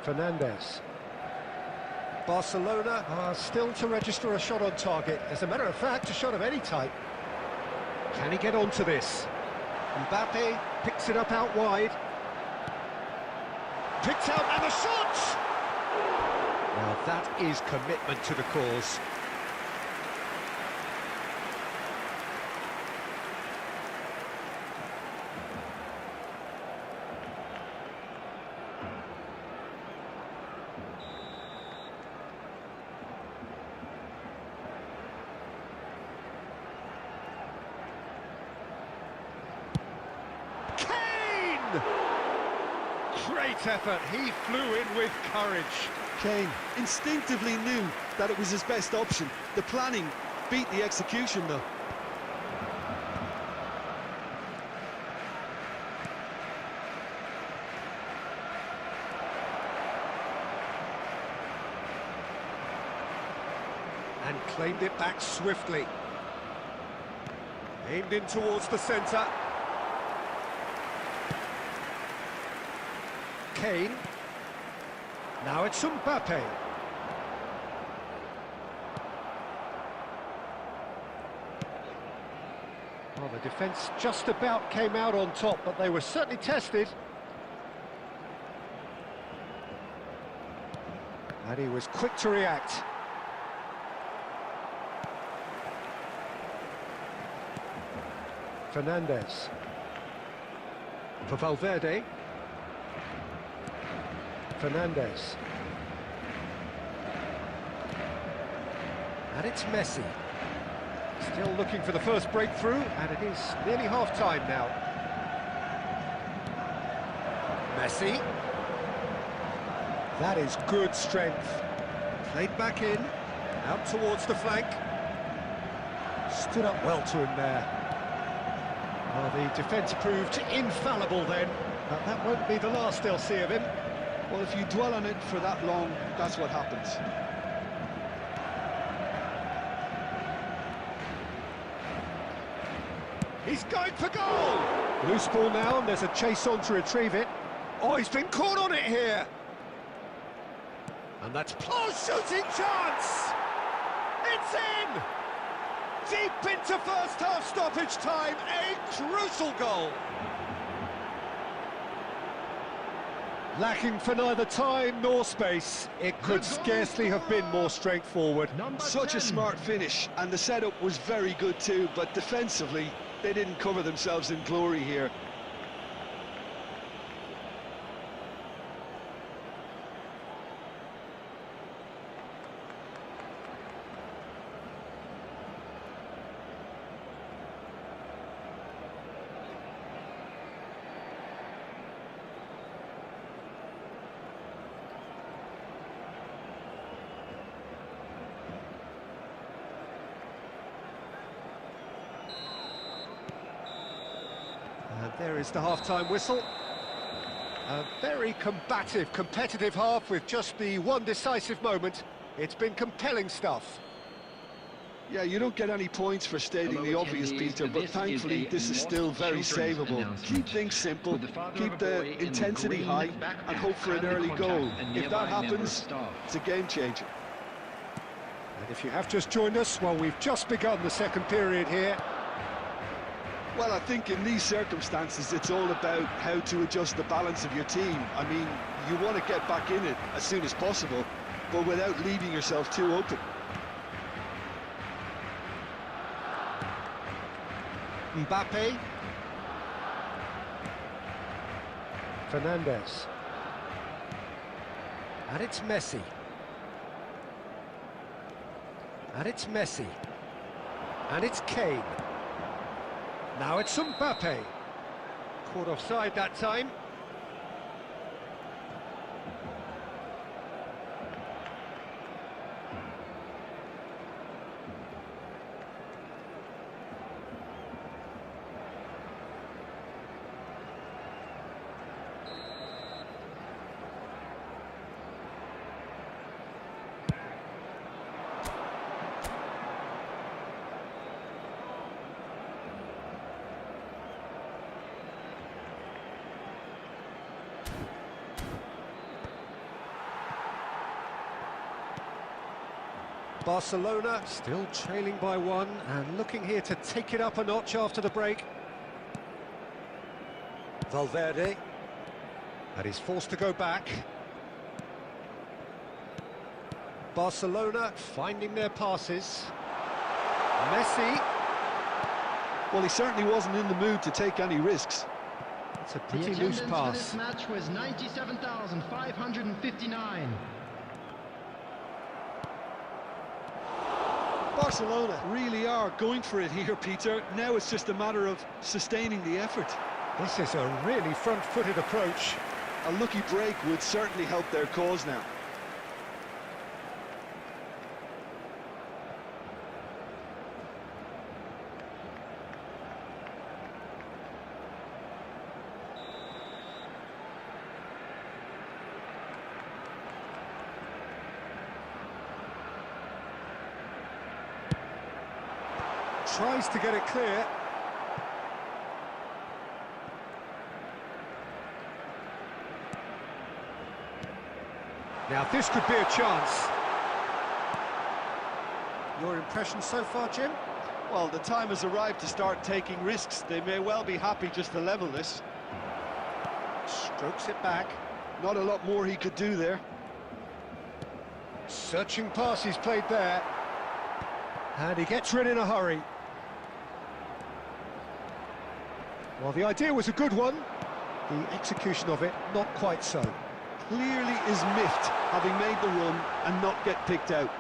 Fernandes. Barcelona are still to register a shot on target. As a matter of fact, a shot of any type. Can he get onto this? Mbappe picks it up out wide. Picked out and a shot! Now that is commitment to the cause. Great effort, he flew in with courage. Kane instinctively knew that it was his best option. The planning beat the execution though. And claimed it back swiftly. Aimed in towards the centre. Kane. Now it's Mbappe. Well, the defence just about came out on top, but they were certainly tested. And he was quick to react. Fernandes. For Valverde. Fernandes. And it's Messi. Still looking for the first breakthrough, and it is nearly half-time now. Messi. That is good strength. Played back in, out towards the flank. Stood up well to him there. Well, the defence proved infallible then, but that won't be the last they'll see of him. Well, if you dwell on it for that long, that's what happens. He's going for goal! Loose ball now, and there's a chase on to retrieve it. Oh, he's been caught on it here! And that's... oh, shooting chance! It's in! Deep into first half stoppage time, a crucial goal! Lacking for neither time nor space, it could scarcely have been more straightforward. Such a smart finish, and the setup was very good too, but defensively, they didn't cover themselves in glory here. And there is the half-time whistle. A very combative, competitive half with just the one decisive moment. It's been compelling stuff. Yeah, you don't get any points for stating the obvious, Peter, but thankfully this is still very savable. Keep things simple, keep the intensity high, and hope for an early goal. If that happens, it's a game changer. And if you have just joined us, well, we've just begun the second period here. Well, I think in these circumstances, it's all about how to adjust the balance of your team. I mean, you want to get back in it as soon as possible, but without leaving yourself too open. Mbappe. Fernandes. And it's Messi. And it's Messi. And it's Kane. Now it's Mbappe. Caught offside that time. Barcelona still trailing by one and looking here to take it up a notch after the break. Valverde, and he's forced to go back. Barcelona finding their passes. Messi. Well, he certainly wasn't in the mood to take any risks. It's a pretty loose pass. This match was 97,559. Barcelona really are going for it here, Peter. Now it's just a matter of sustaining the effort. This is a really front-footed approach. A lucky break would certainly help their cause now. Tries to get it clear. Now this could be a chance. Your impression so far, Jim? Well, the time has arrived to start taking risks. They may well be happy just to level this. Strokes it back. Not a lot more he could do there. Searching pass he's played there. And he gets rid in a hurry. Well, the idea was a good one. The execution of it, not quite so. Clearly is miffed, having made the run and not get picked out.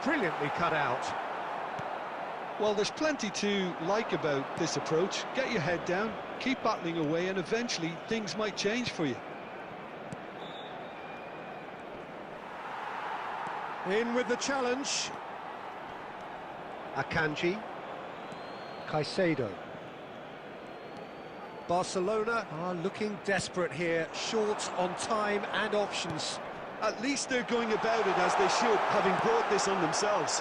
Brilliantly cut out. Well, there's plenty to like about this approach. Get your head down, keep battling away, and eventually things might change for you. In with the challenge. Akanji. Caicedo. Barcelona are looking desperate here, short on time and options. At least they're going about it as they should, having brought this on themselves.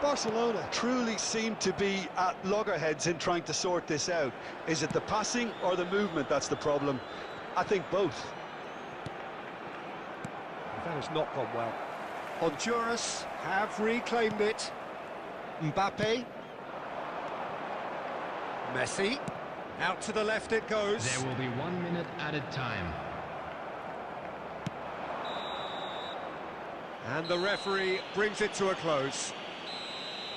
Barcelona truly seem to be at loggerheads in trying to sort this out. Is it the passing or the movement that's the problem? I think both. That has not gone well. Honduras have reclaimed it. Mbappe. Messi. Out to the left it goes. There will be 1 minute added time. And the referee brings it to a close.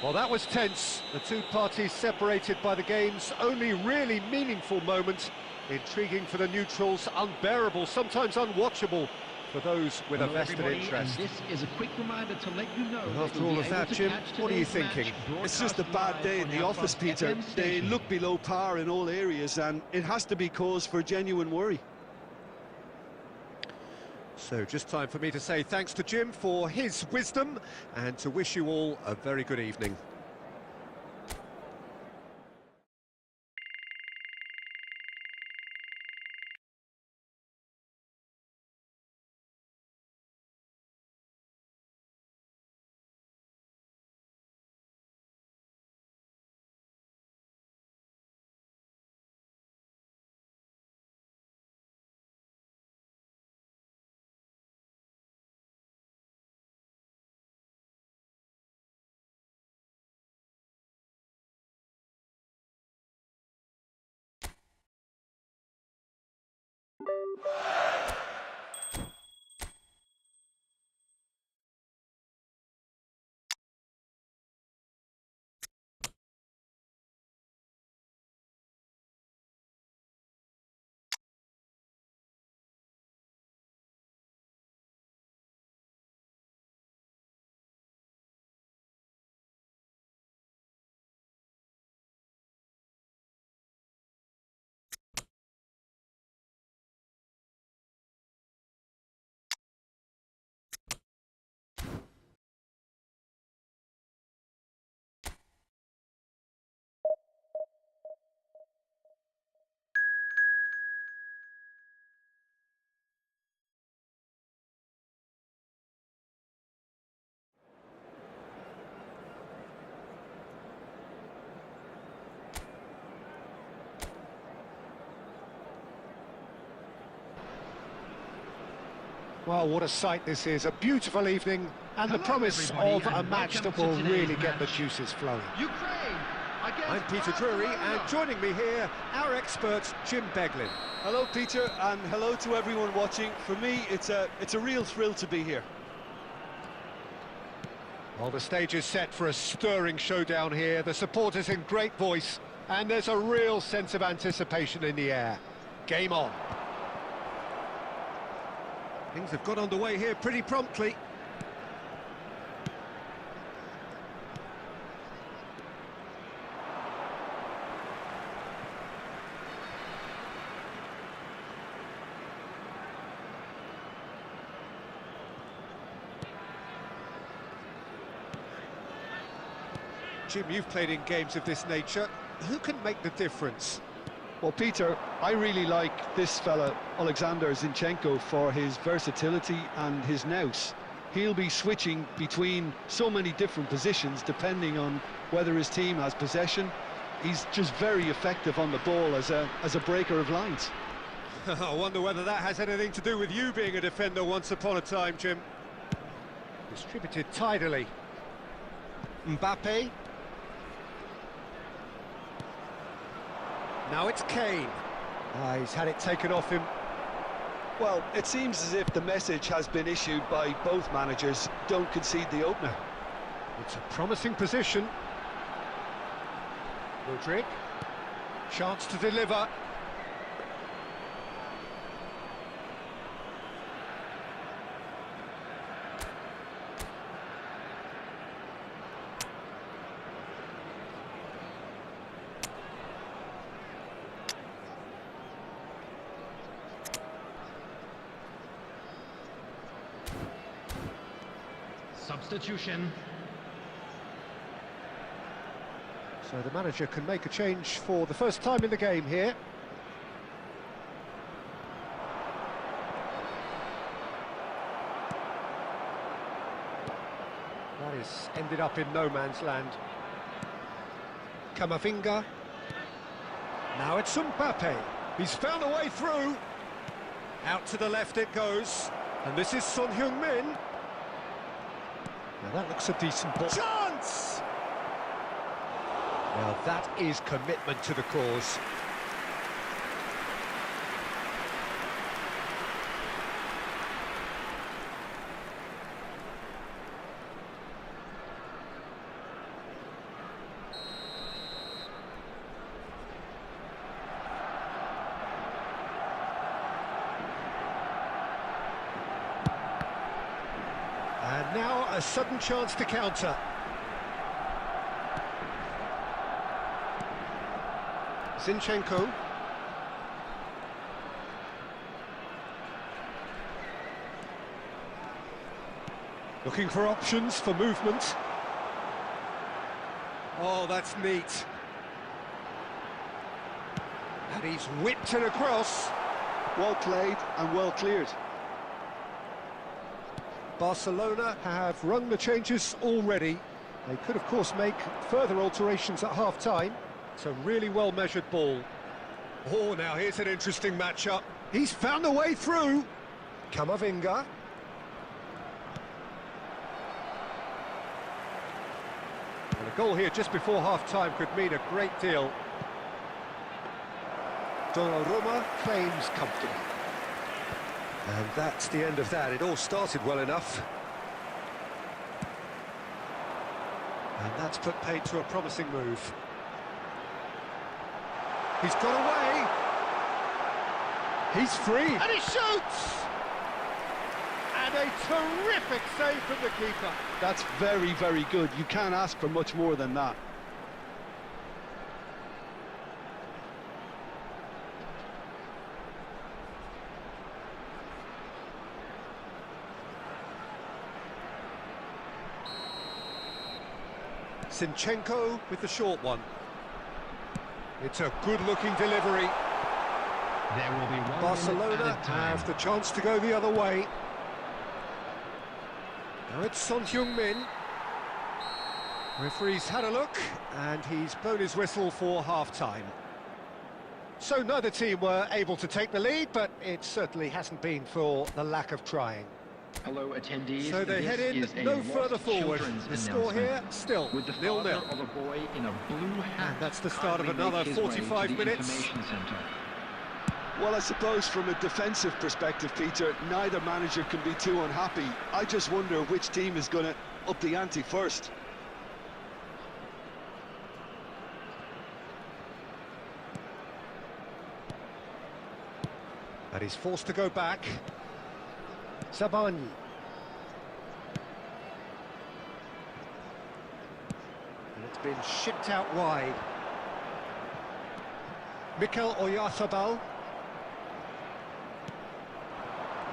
Well, that was tense. The two parties separated by the game's only really meaningful moment. Intriguing for the neutrals, unbearable, sometimes unwatchable for those with a vested interest. And this is a quick reminder to let you know. And after all of that, Jim, what are you thinking? It's just a bad day in the office, Peter. They look below par in all areas, and it has to be cause for genuine worry. So just time for me to say thanks to Jim for his wisdom and to wish you all a very good evening. Well, what a sight this is, a beautiful evening, and the Hello, promise everybody, of a and match welcome that to will today's really get the match. juices flowing. Ukraine against I'm Peter Drury, and joining me here, our expert, Jim Beglin. Hello, Peter, and hello to everyone watching. For me, it's a real thrill to be here. Well, the stage is set for a stirring showdown here, the supporters in great voice, and there's a real sense of anticipation in the air. Game on. Things have got underway here pretty promptly. Jim, you've played in games of this nature. Who can make the difference? Well, Peter, I really like this fella, Alexander Zinchenko, for his versatility and his nous. He'll be switching between so many different positions depending on whether his team has possession. He's just very effective on the ball as a breaker of lines. I wonder whether that has anything to do with you being a defender once upon a time, Jim. Distributed tidily. Mbappe. Now it's Kane. He's had it taken off him. Well, it seems as if the message has been issued by both managers: don't concede the opener. It's a promising position. Rodrigue. Chance to deliver. Substitution. So the manager can make a change for the first time in the game here. That is ended up in no man's land. Camavinga. Now it's Mbappe. He's found a way through. Out to the left it goes. And this is Son Heung-min. Now that looks a decent ball. Chance! Now that is commitment to the cause. And now a sudden chance to counter. Zinchenko. Looking for options for movement. Oh, that's neat. And he's whipped it across. Well played and well cleared. Barcelona have rung the changes already. They could, of course, make further alterations at half-time. It's a really well-measured ball. Oh, now here's an interesting matchup. He's found a way through. Camavinga. And a goal here just before half-time could mean a great deal. Donnarumma claims comfortable. And that's the end of that. It all started well enough. And that's put paid to a promising move. He's got away. He's free. And he shoots! And a terrific save from the keeper. That's very, very good. You can't ask for much more than that. Zinchenko with the short one. It's a good-looking delivery. There will be 1 Barcelona minute added time. have the chance to go the other way. Now it's Son Heung-min. Referee's had a look, and he's blown his whistle for half-time. So neither team were able to take the lead, but it certainly hasn't been for the lack of trying. Hello, attendees. So they head in no further forward. The score here, still with the 0-0. father of a boy in a blue hat. And that's the start of kindly another make his way 45 to the minutes. information centre. Well, I suppose from a defensive perspective, Peter, neither manager can be too unhappy. I just wonder which team is going to up the ante first. And he's forced to go back. Sabani. And it's been shipped out wide. Mikel Oyarzabal.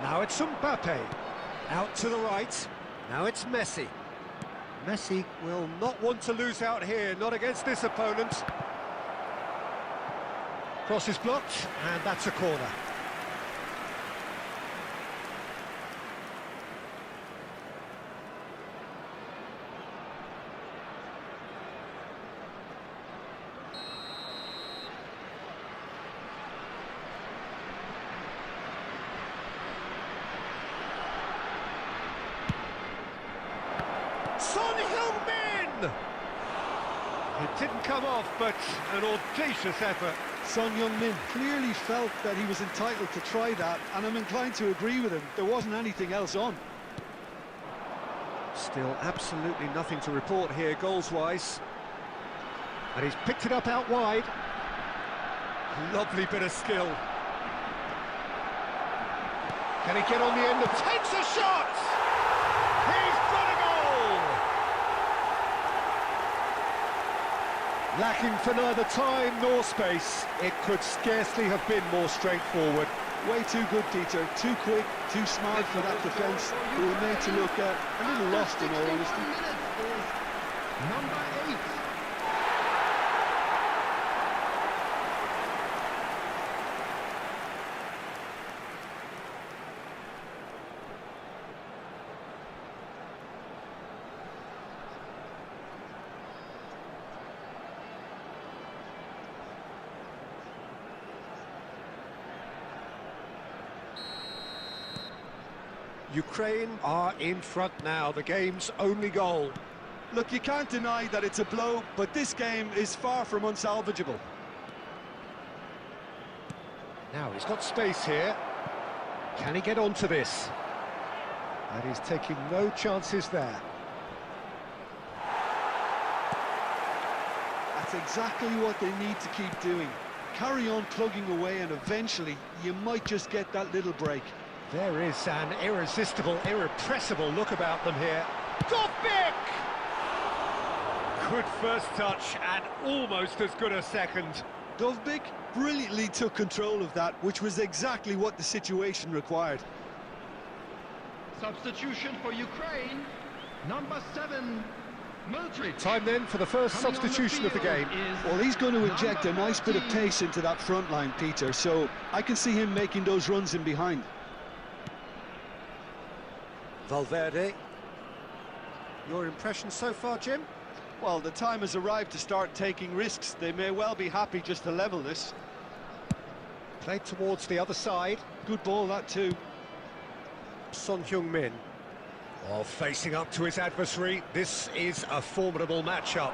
Now it's Mbappe. Out to the right. Now it's Messi. Messi will not want to lose out here, not against this opponent. Cross is blocked, and that's a corner. It didn't come off, but an audacious effort. Son Heung-min clearly felt that he was entitled to try that, and I'm inclined to agree with him. There wasn't anything else on. Still absolutely nothing to report here, goals-wise. And he's picked it up out wide. Lovely bit of skill. Can he get on the end of... Takes a shot! He's got a goal! Lacking for neither time nor space. It could scarcely have been more straightforward. Way too good, Peter. Too quick, too smart for that defence. They were made to look a little lost, in all honesty. Number 8. Ukraine are in front now, the game's only goal. Look, you can't deny that it's a blow, but this game is far from unsalvageable. Now he's got space here. Can he get onto this? And he's taking no chances there. That's exactly what they need to keep doing. Carry on plugging away, and eventually you might just get that little break. There is an irresistible, irrepressible look about them here. Dovbyk! Good first touch and almost as good a second. Dovbyk brilliantly took control of that, which was exactly what the situation required. Substitution for Ukraine. Number 7, Modric. Time then for the first substitution of the game. Well, he's going to inject a nice bit of pace into that front line, Peter, so I can see him making those runs in behind. Valverde. Your impression so far, Jim? Well, the time has arrived to start taking risks. They may well be happy just to level this. Played towards the other side. Good ball, that too. Son Heung-min. Oh, facing up to his adversary. This is a formidable matchup.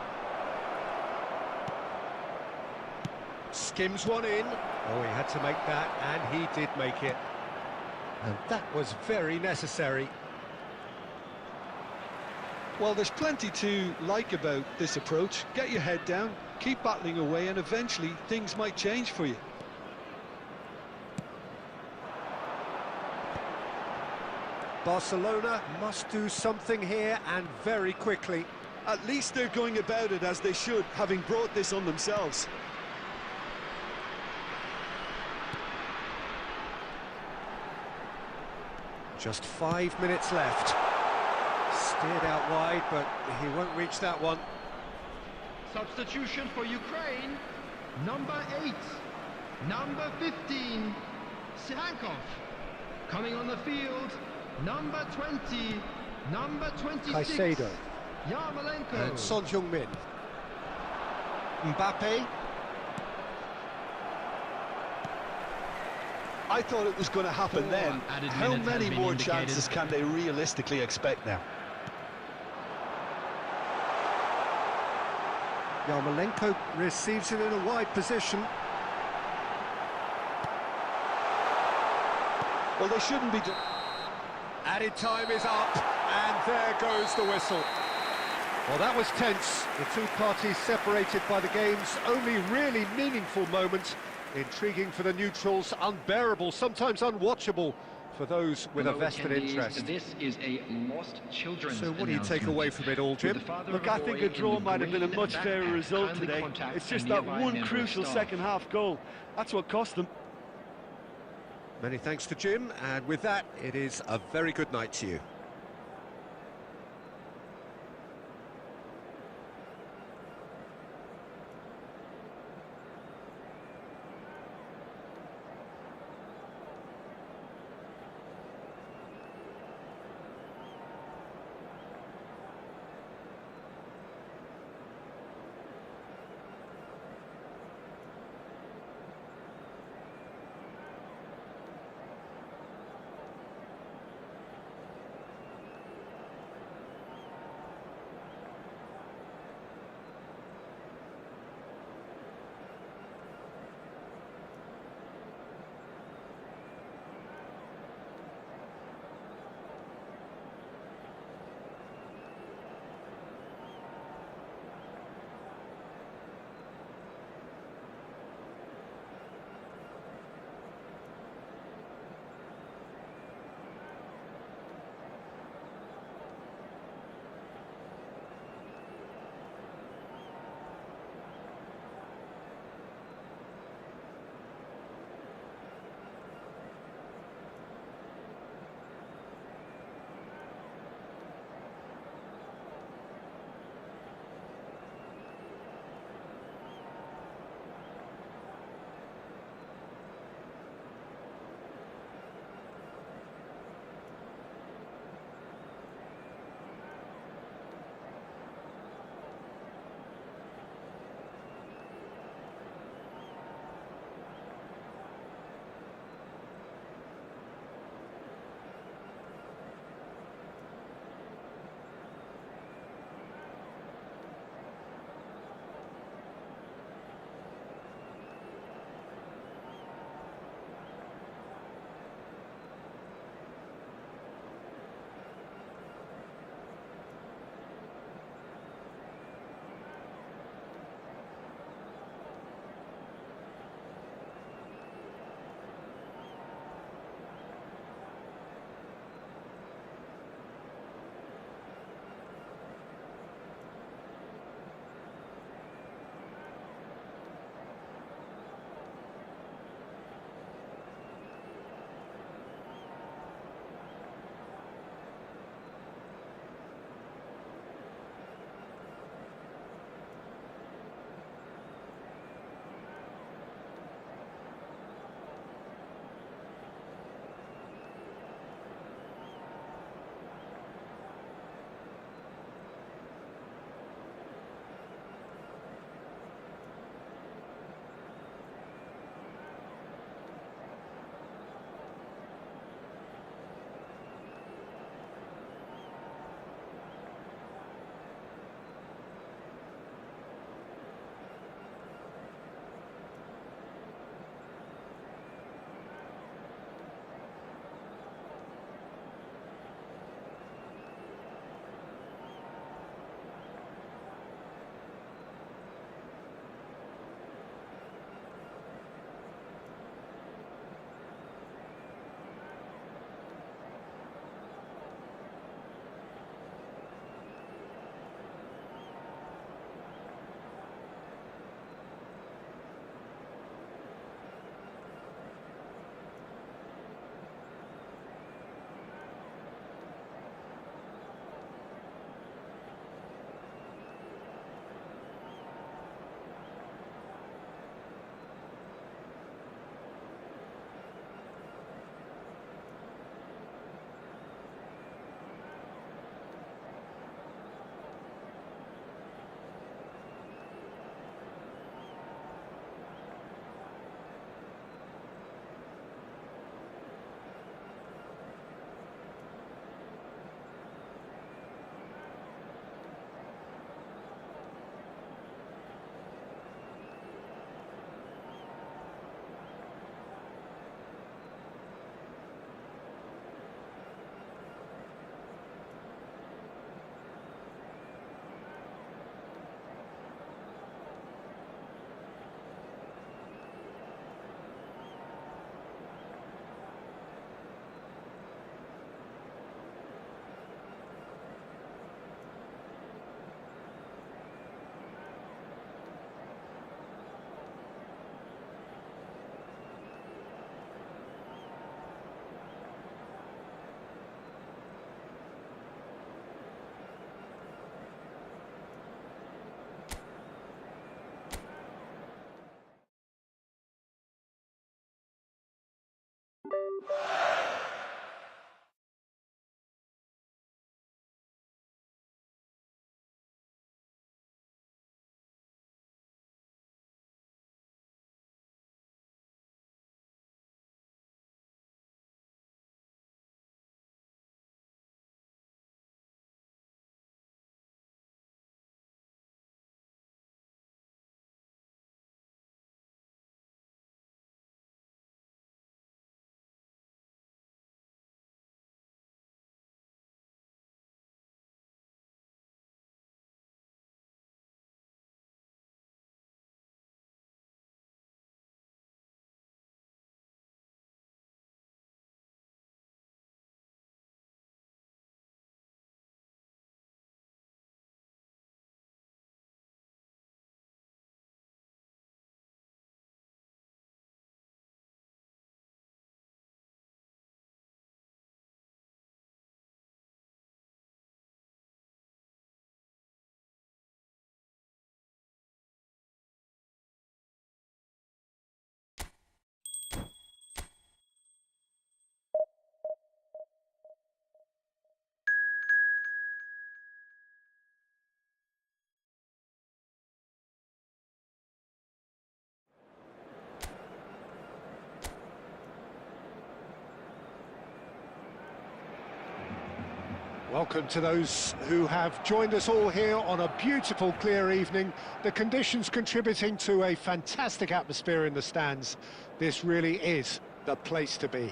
Skims one in. Oh, he had to make that, and he did make it. And that was very necessary. Well, there's plenty to like about this approach. Get your head down, keep battling away, and eventually things might change for you. Barcelona must do something here, and very quickly. At least they're going about it as they should, having brought this on themselves. Just 5 minutes left. Steered out wide, but he won't reach that one. Substitution for Ukraine. Number 8. Number 15, Sihankov. Coming on the field, number 20, number 26, Caicedo. Yarmolenko. And Son Heung-min. Mbappe. I thought it was going to happen 4 then. added How minutes has many been more indicated. chances can they realistically expect now? Yarmolenko receives it in a wide position. Well, they shouldn't be... Added time is up, and there goes the whistle. Well, that was tense. The two parties separated by the game's only really meaningful moment. Intriguing for the neutrals, unbearable, sometimes unwatchable for those with a Hello, vested attendees. interest. This is a lost children's So what do you take announcement. away from it all, Jim? With the father Look, of I a think boy a draw in the might have been a green much fairer backpack. result Kindly today. contact It's a just that nearby one member of crucial staff. second-half goal. That's what cost them. Many thanks to Jim, and with that, it is a very good night to you. Welcome to those who have joined us all here on a beautiful, clear evening. The conditions contributing to a fantastic atmosphere in the stands. This really is the place to be.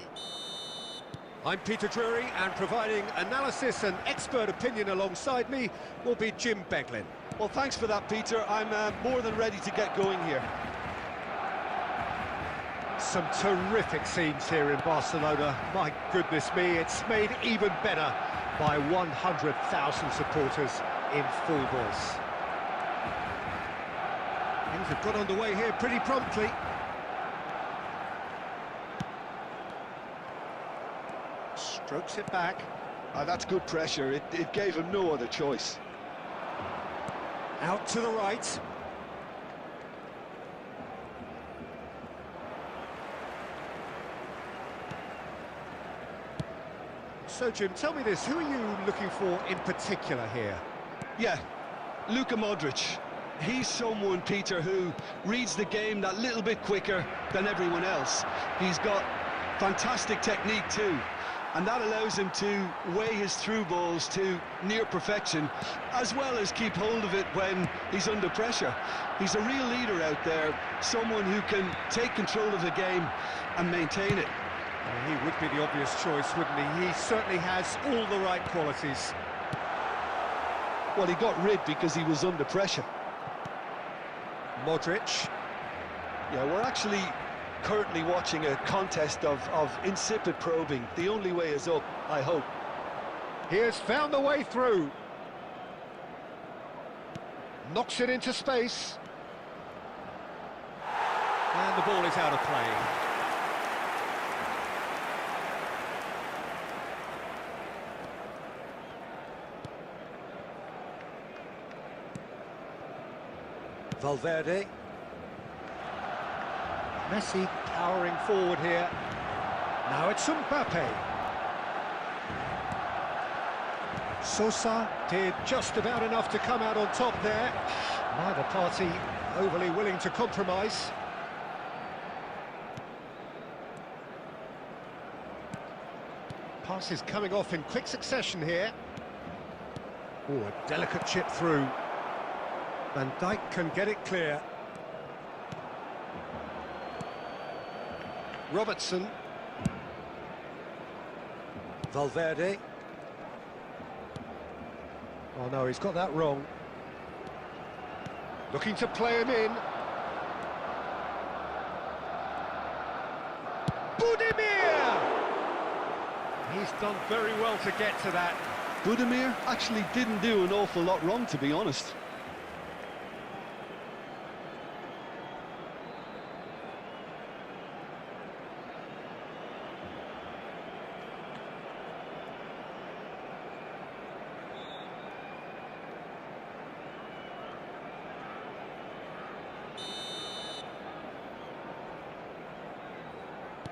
I'm Peter Drury, and providing analysis and expert opinion alongside me will be Jim Beglin. Well, thanks for that, Peter. I'm more than ready to get going here. Some terrific scenes here in Barcelona. My goodness me, it's made even better by 100,000 supporters in full voice. Things have got underway here pretty promptly. Strokes it back. That's good pressure. It gave him no other choice. Out to the right. So, Jim, tell me this, who are you looking for in particular here? Yeah, Luka Modric. He's someone, Peter, who reads the game that little bit quicker than everyone else. He's got fantastic technique too, and that allows him to weigh his through balls to near perfection, as well as keep hold of it when he's under pressure. He's a real leader out there, someone who can take control of the game and maintain it. He would be the obvious choice, wouldn't he? He certainly has all the right qualities. Well, he got rid because he was under pressure. Modric. Yeah, we're actually currently watching a contest of insipid probing. The only way is up, I hope. He has found the way through. Knocks it into space. And the ball is out of play. Valverde. Messi powering forward here. Now it's Mbappe. Sosa did just about enough to come out on top there. Neither party overly willing to compromise. Passes coming off in quick succession here. Oh, a delicate chip through. Van Dijk can get it clear. Robertson. Valverde. Oh no, he's got that wrong. Looking to play him in. Budimir! He's done very well to get to that. Budimir actually didn't do an awful lot wrong, to be honest.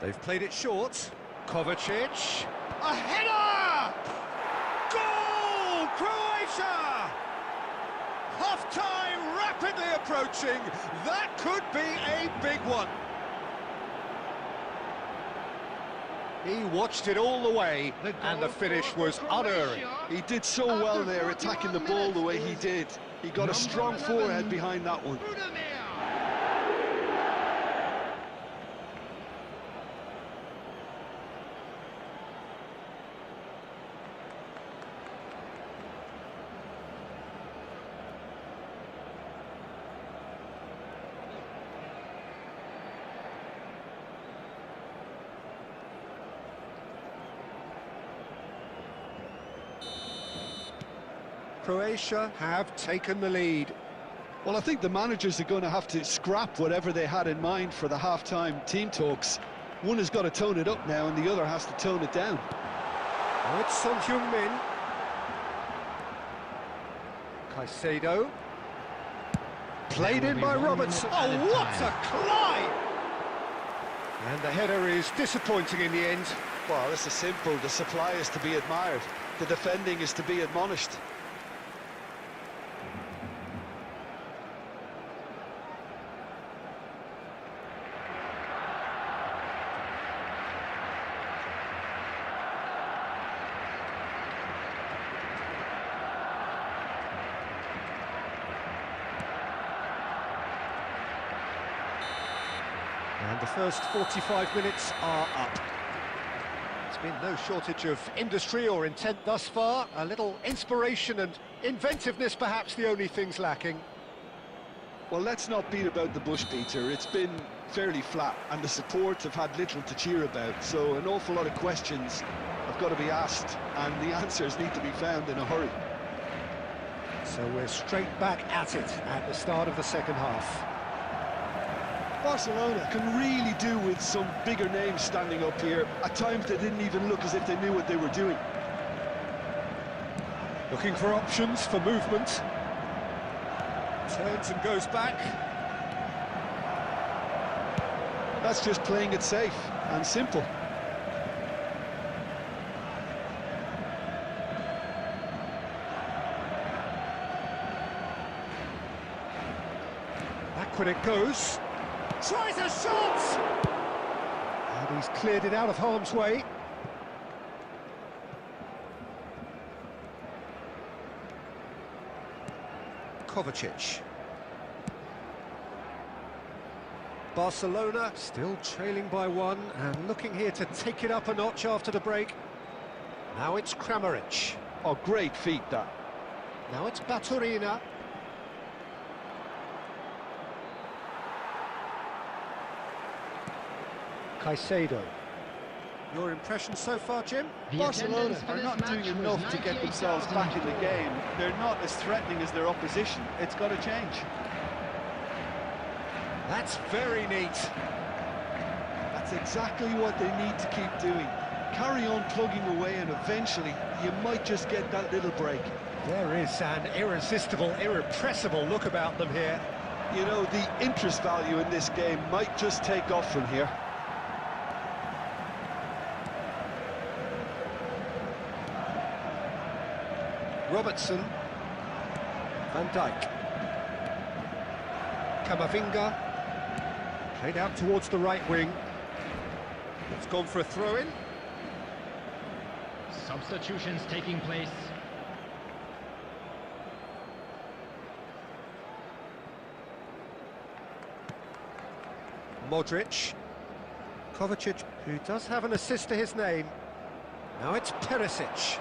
They've played it short. Kovacic. A header! Goal! Croatia! Half-time rapidly approaching. That could be a big one. He watched it all the way, and the finish was unerring. He did so well there, attacking the ball the way he did. He got a strong forehead behind that one. Croatia have taken the lead. Well, I think the managers are going to have to scrap whatever they had in mind for the half-time team talks. One has got to tone it up now, and the other has to tone it down. Oh, it's Son Heung-min. Caicedo. Played in by Robertson. Oh, what a climb! And the header is disappointing in the end. Well, this is simple. The supply is to be admired. The defending is to be admonished. the first 45 minutes are up. There's been no shortage of industry or intent thus far. A little inspiration and inventiveness, perhaps the only things lacking. Well, let's not beat about the bush, Peter. It's been fairly flat, and the support have had little to cheer about. So an awful lot of questions have got to be asked, and the answers need to be found in a hurry. So we're straight back at it at the start of the second half. Barcelona can really do with some bigger names standing up here. At times they didn't even look as if they knew what they were doing. Looking for options for movement. Turns and goes back. That's just playing it safe and simple. When it goes, tries a shot! And he's cleared it out of harm's way. Kovacic. Barcelona still trailing by one and looking here to take it up a notch after the break. Now it's Kramaric. Oh, great feat, that. Now it's Baturina. Caicedo. Your impression so far, Jim? Barcelona are not doing enough to get themselves back in the game. They're not as threatening as their opposition. It's got to change. That's very neat. That's exactly what they need to keep doing. Carry on plugging away, and eventually you might just get that little break. There is an irresistible, irrepressible look about them here. You know, the interest value in this game might just take off from here. Robertson, Van Dijk, Camavinga, played out towards the right wing. It's gone for a throw-in. Substitutions taking place. Modric, Kovacic, who does have an assist to his name. Now it's Perisic.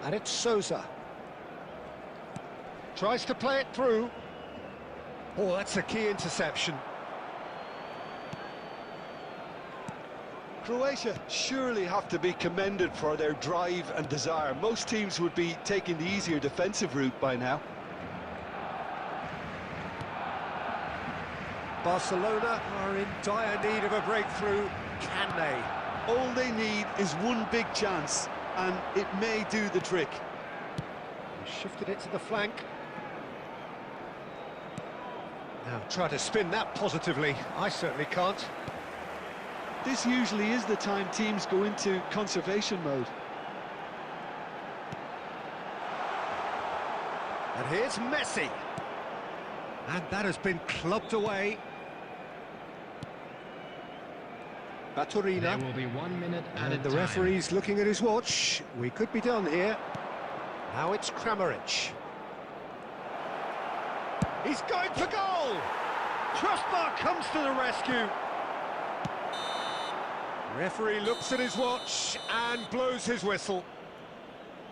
And it's Sousa. Tries to play it through. Oh, that's a key interception. Croatia surely have to be commended for their drive and desire. Most teams would be taking the easier defensive route by now. Barcelona are in dire need of a breakthrough. Can they? All they need is one big chance, and it may do the trick. Shifted it to the flank. Now try to spin that positively. I certainly can't. This usually is the time teams go into conservation mode. And here's Messi. And that has been clubbed away. Baturina. There will be 1 minute at a And the time. referee's looking at his watch. We could be done here. Now it's Kramaric. He's going for goal! Crossbar comes to the rescue. Referee looks at his watch and blows his whistle.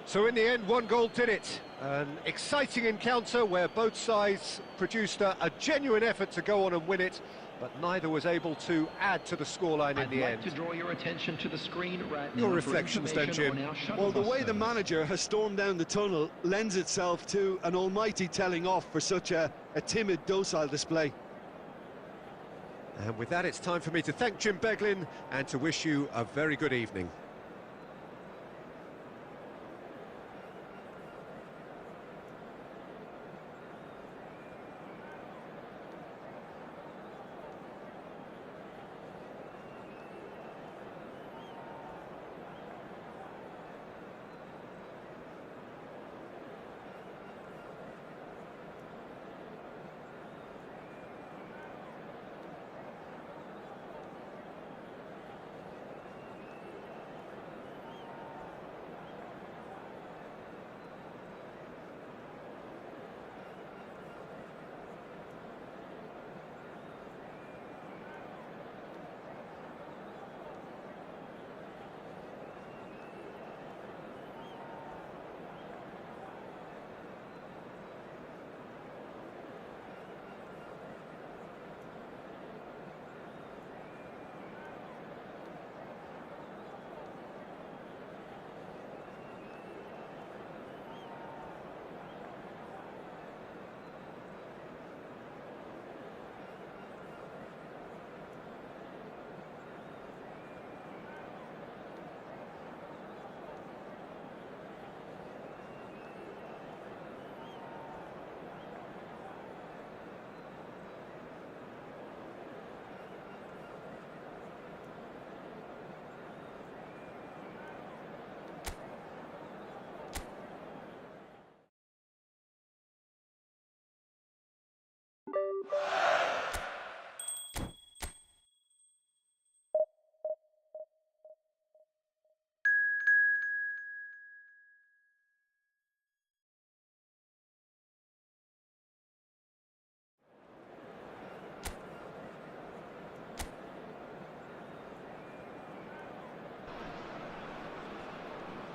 So in the end, one goal did it. An exciting encounter where both sides produced a genuine effort to go on and win it, but neither was able to add to the scoreline in the end. I'd like to draw your attention to the screen right now. Your for reflections then, information Jim. on our shuttle Well, the bus way the service. manager has stormed down the tunnel lends itself to an almighty telling off for such a timid, docile display. And with that, it's time for me to thank Jim Beglin and to wish you a very good evening.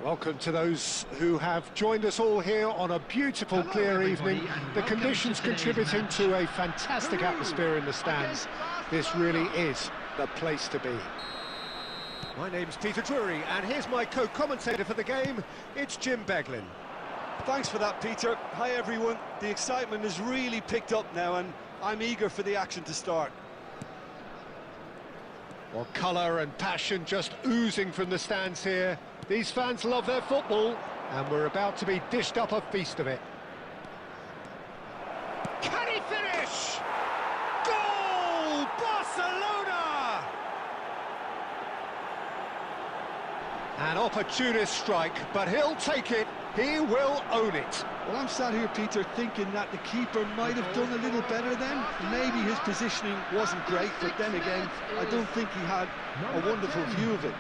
Welcome to those who have joined us all here on a beautiful, clear evening. The conditions contributing to a fantastic atmosphere in the stands. This really is the place to be. My name's Peter Drury, and here's my co-commentator for the game. It's Jim Beglin. Thanks for that, Peter. Hi, everyone. The excitement has really picked up now, and I'm eager for the action to start. Well, colour and passion just oozing from the stands here. These fans love their football, and we're about to be dished up a feast of it. Can he finish? Goal! Barcelona! An opportunist strike, but he'll take it. He will own it. Well, I'm sat here, Peter, thinking that the keeper might have done a little better then. Maybe his positioning wasn't great, but then again, I don't think he had a wonderful view of it.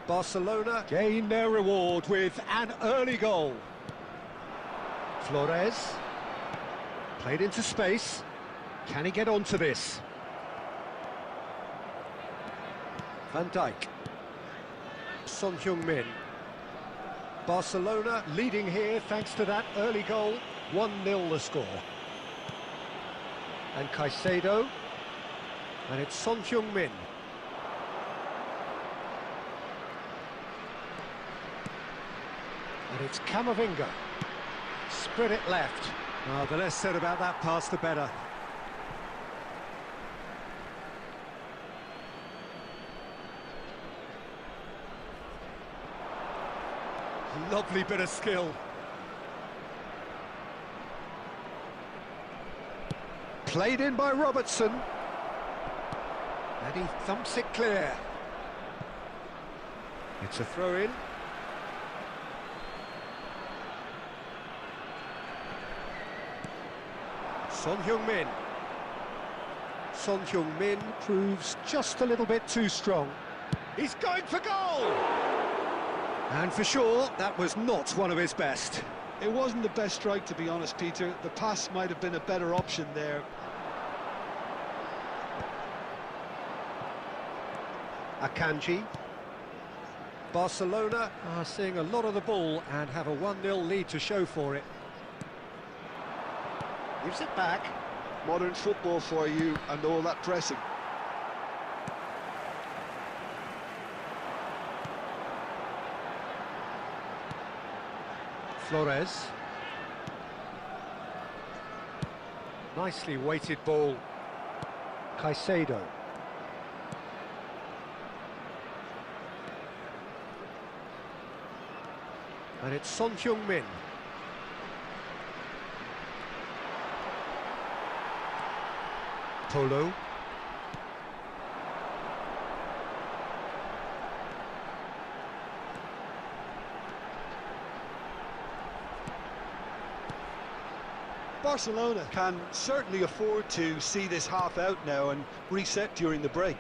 Barcelona gain their reward with an early goal. Flores played into space. Can he get onto this? Van Dijk. Son Heung-min. Barcelona leading here thanks to that early goal. 1-0 the score. And Caicedo. And it's Son Heung-min. And it's Camavinga. Spread it left. Oh, the less said about that pass, the better. Lovely bit of skill. Played in by Robertson. And he thumps it clear. It's a throw-in. Son Heung-min. Son Heung-min proves just a little bit too strong. He's going for goal! And for sure, that was not one of his best. It wasn't the best strike, to be honest, Peter. The pass might have been a better option there. Akanji. Barcelona are seeing a lot of the ball and have a 1-0 lead to show for it. Gives it back. Modern football for you and all that pressing. Flores. Nicely weighted ball. Caicedo. And it's Son Heung-min. Polo. Barcelona can certainly afford to see this half out now and reset during the break.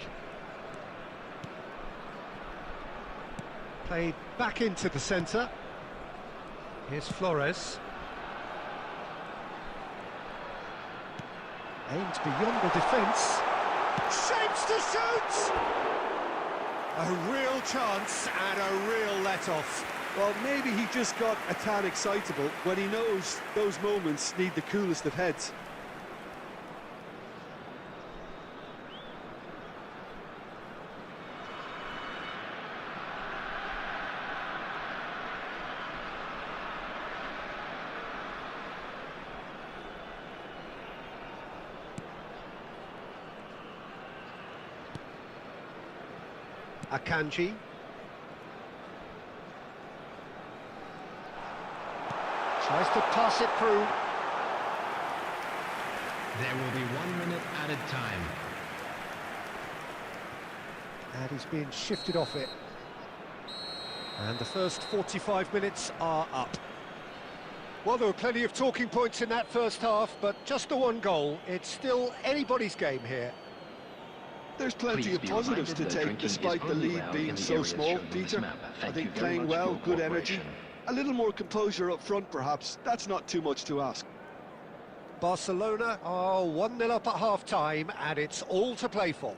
Played back into the centre. Here's Flores. Aimed beyond the defence. Shapes to shoot! A real chance and a real let-off. Well, maybe he just got a tad excitable when he knows those moments need the coolest of heads. Akanji. Tries to pass it through. There will be 1 minute added time. And he's being shifted off it. And the first 45 minutes are up. Well, there were plenty of talking points in that first half, but just the one goal. It's still anybody's game here. There's plenty of positives to take despite the lead being so small, Peter. I think playing well, good energy, a little more composure up front perhaps, that's not too much to ask. Barcelona are 1-0 up at half-time, and it's all to play for.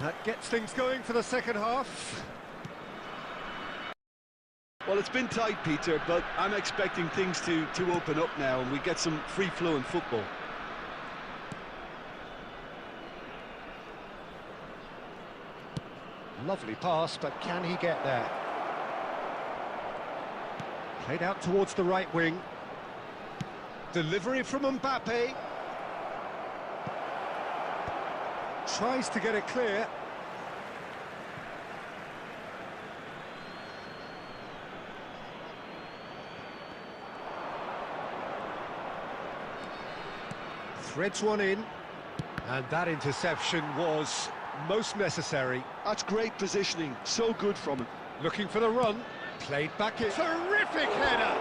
That gets things going for the second half. Well, it's been tight, Peter, but I'm expecting things to open up now and we get some free-flowing football. Lovely pass, but can he get there? Played out towards the right wing. Delivery from Mbappe. Tries to get it clear. Threads one in. And that interception was most necessary. That's great positioning, so good from him. Looking for the run. Played back in. Terrific header!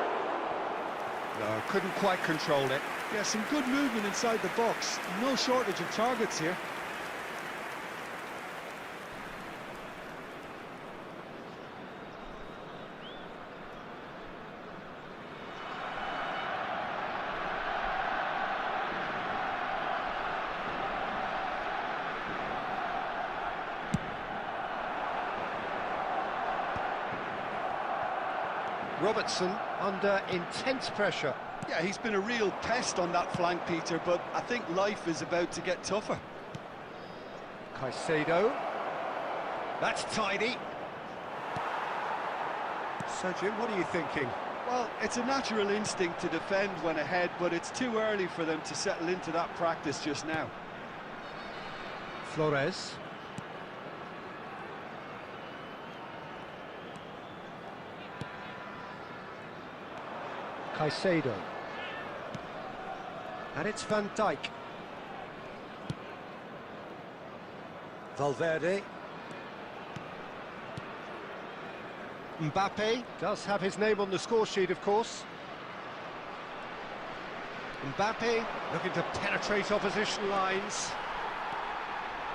No, couldn't quite control it. Yeah, some good movement inside the box. No shortage of targets here. Robertson under intense pressure. Yeah, he's been a real pest on that flank, Peter, but I think life is about to get tougher. Caicedo. That's tidy. So, Jim, what are you thinking? Well, it's a natural instinct to defend when ahead, but it's too early for them to settle into that practice just now. Flores. Caicedo. And it's Van Dijk. Valverde. Mbappe does have his name on the score sheet, of course. Mbappe looking to penetrate opposition lines.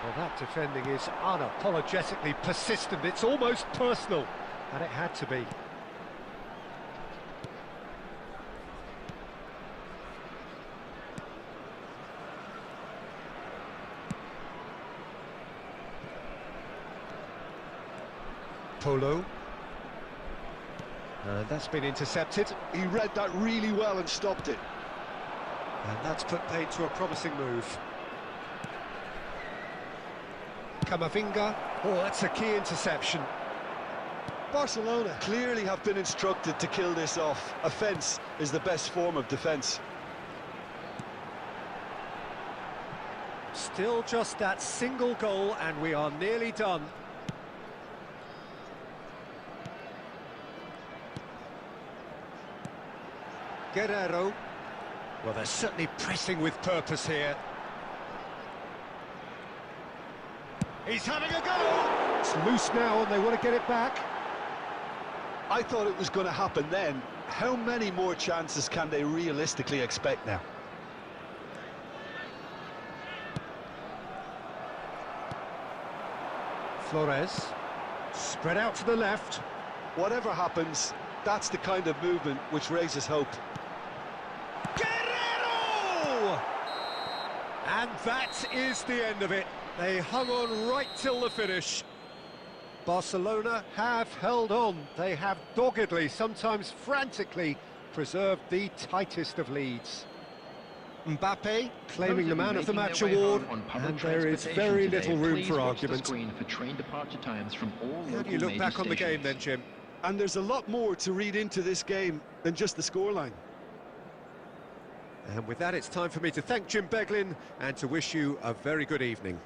Well, that defending is unapologetically persistent. It's almost personal, and it had to be. Polo. That's been intercepted. He read that really well and stopped it. And that's put paid to a promising move. Camavinga. Oh, that's a key interception. Barcelona clearly have been instructed to kill this off. Offence is the best form of defence. Still just that single goal and we are nearly done. Guerrero. Well, they're certainly pressing with purpose here. He's having a go! It's loose now and they want to get it back. I thought it was going to happen then. How many more chances can they realistically expect now? Flores. Spread out to the left. Whatever happens, that's the kind of movement which raises hope. Guerrero! And that is the end of it. They hung on right till the finish. Barcelona have held on. They have doggedly, sometimes frantically, preserved the tightest of leads. Mbappe claiming the man of the match award, and there is very little room for argument. How do you look back on the game then, Jim? And there's a lot more to read into this game than just the scoreline. And with that, it's time for me to thank Jim Beglin and to wish you a very good evening.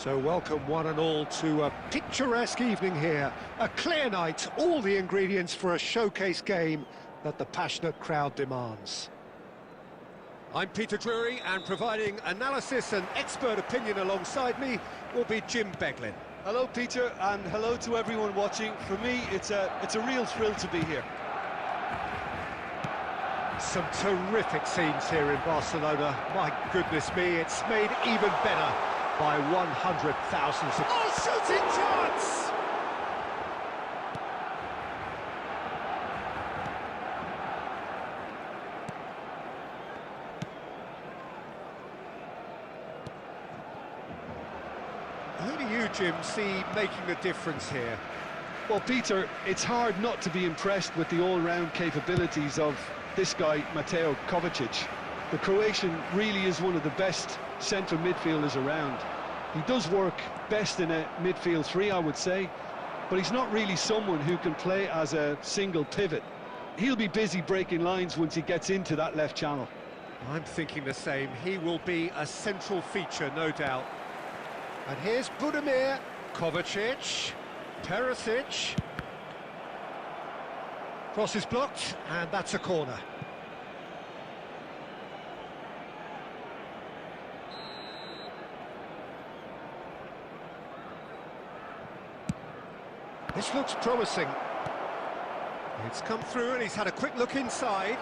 So welcome one and all to a picturesque evening here. A clear night, all the ingredients for a showcase game that the passionate crowd demands. I'm Peter Drury, and providing analysis and expert opinion alongside me will be Jim Beglin. Hello, Peter, and hello to everyone watching. For me, it's a real thrill to be here. Some terrific scenes here in Barcelona. My goodness me, it's made even better by 100,000. Oh, shooting chance! Who do you, Jim, see making a difference here? Well, Peter, it's hard not to be impressed with the all-round capabilities of this guy, Mateo Kovacic. The Croatian really is one of the best central midfielders around. He does work best in a midfield three, I would say, but he's not really someone who can play as a single pivot. He'll be busy breaking lines once he gets into that left channel. I'm thinking the same. He will be a central feature, no doubt. And here's Budimir, Kovacic, Perisic. Cross is blocked, and that's a corner. This looks promising. It's come through and he's had a quick look inside.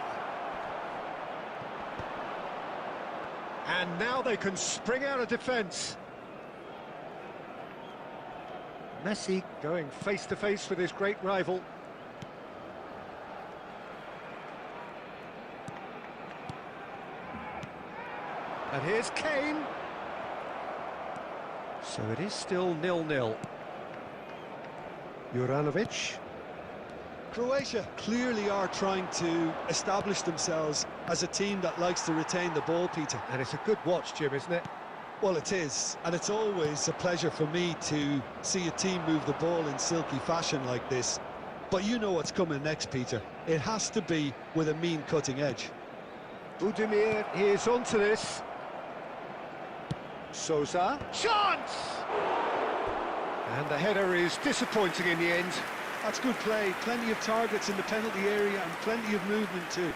And now they can spring out of defence. Messi going face-to-face with his great rival. And here's Kane. So it is still 0-0. Juranovic. Croatia clearly are trying to establish themselves as a team that likes to retain the ball, Peter. And it's a good watch, Jim, isn't it? Well, it is, and it's always a pleasure for me to see a team move the ball in silky fashion like this. But you know what's coming next, Peter. It has to be with a mean cutting edge. Budimir is onto this. Sousa. Chance! And the header is disappointing in the end. That's good play. Plenty of targets in the penalty area and plenty of movement too.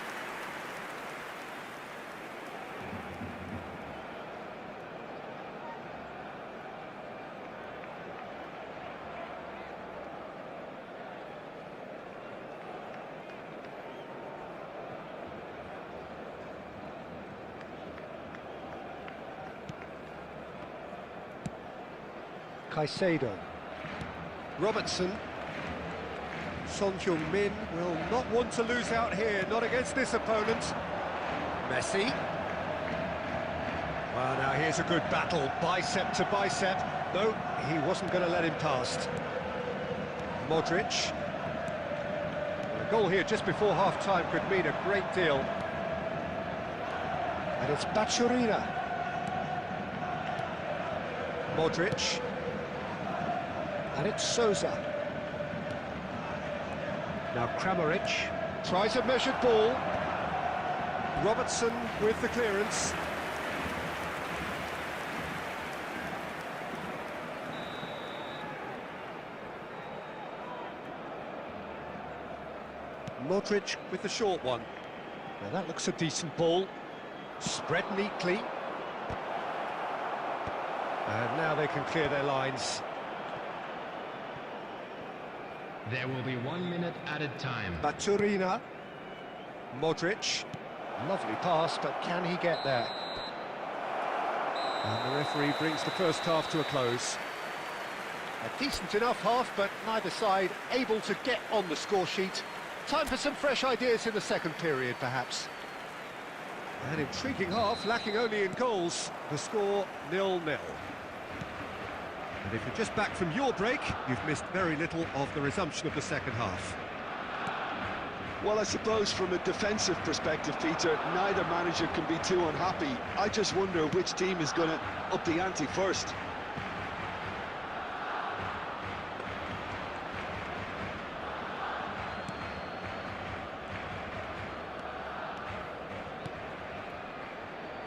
Caicedo. Robertson. Son Heung-min will not want to lose out here, not against this opponent. Messi. Well, now here's a good battle, bicep to bicep. No, he wasn't going to let him past. Modric. A goal here just before half-time could mean a great deal. And it's Baturina. Modric. And it's Sousa. Now Kramaric tries a measured ball. Robertson with the clearance. Modric with the short one. Now that looks a decent ball. Spread neatly. And now they can clear their lines. There will be 1 minute added time. Baturina. Modric. Lovely pass, but can he get there? And the referee brings the first half to a close. A decent enough half, but neither side able to get on the score sheet. Time for some fresh ideas in the second period, perhaps. An intriguing half, lacking only in goals. The score 0-0. And if you're just back from your break, you've missed very little of the resumption of the second half. Well, I suppose from a defensive perspective, Peter, neither manager can be too unhappy. I just wonder which team is going to up the ante first.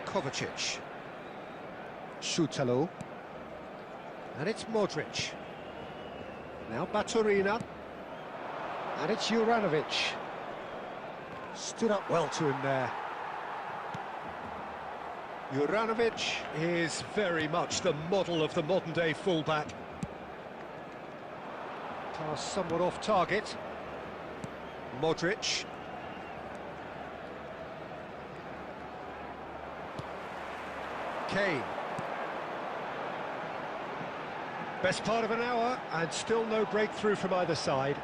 Kovacic. Šutalo. And it's Modric. Now Baturina. And it's Juranovic. Stood up well to him there. Juranovic is very much the model of the modern-day fullback. Pass somewhat off target. Modric. Kane. Best part of an hour, and still no breakthrough from either side.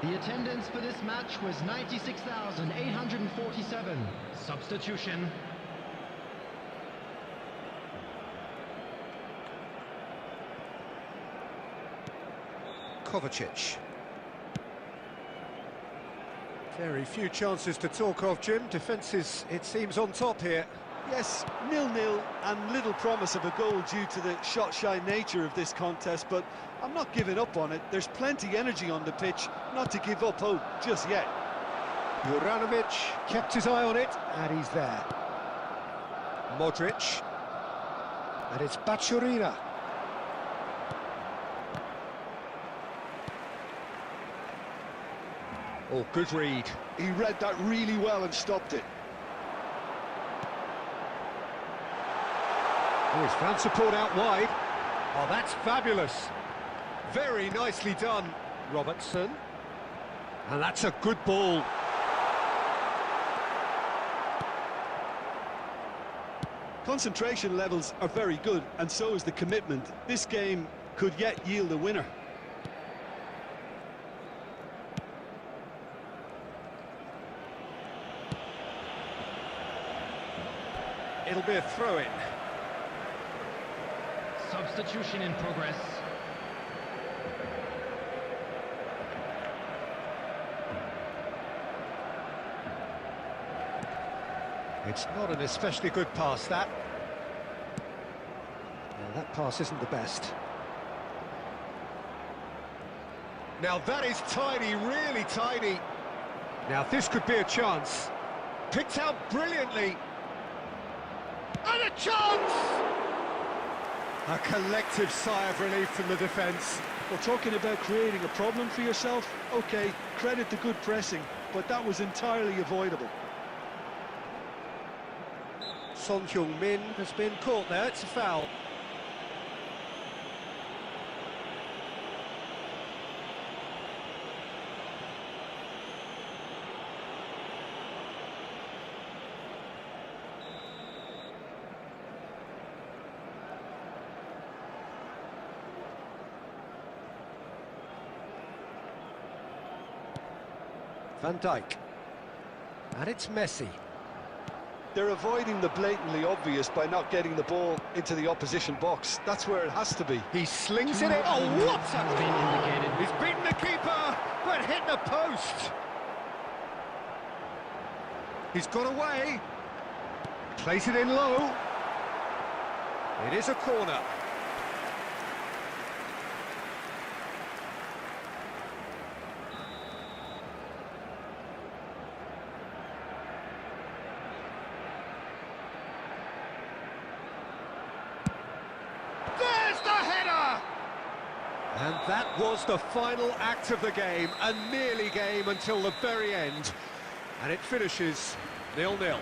The attendance for this match was 96,847. Substitution. Kovacic. Very few chances to talk of, Jim. Defence is, it seems, on top here. Yes, 0-0 and little promise of a goal due to the shot-shy nature of this contest, but I'm not giving up on it. There's plenty energy on the pitch, not to give up hope just yet. Juranovic kept his eye on it, and he's there. Modric. And it's Baturina. Oh, good read. He read that really well and stopped it. Oh, he's found support out wide. Oh, that's fabulous. Very nicely done, Robertson. And that's a good ball. Concentration levels are very good, and so is the commitment. This game could yet yield a winner. It'll be a throw-in. Substitution in progress. It's not an especially good pass, that. Yeah, that pass isn't the best. Now that is tiny, really tiny. Now this could be a chance. Picked out brilliantly. And a chance! A collective sigh of relief from the defence. Well, talking about creating a problem for yourself, OK, credit the good pressing, but that was entirely avoidable. Son Heung-min has been caught there, it's a foul. Van Dijk. And it's Messi. They're avoiding the blatantly obvious by not getting the ball into the opposition box. That's where it has to be. He slings it in. Oh, what Has been a... indicated. He's beaten the keeper, but hit the post. He's got away. Plays it in low. It is a corner. There's the header! And that was the final act of the game, a nearly game until the very end. And it finishes 0-0.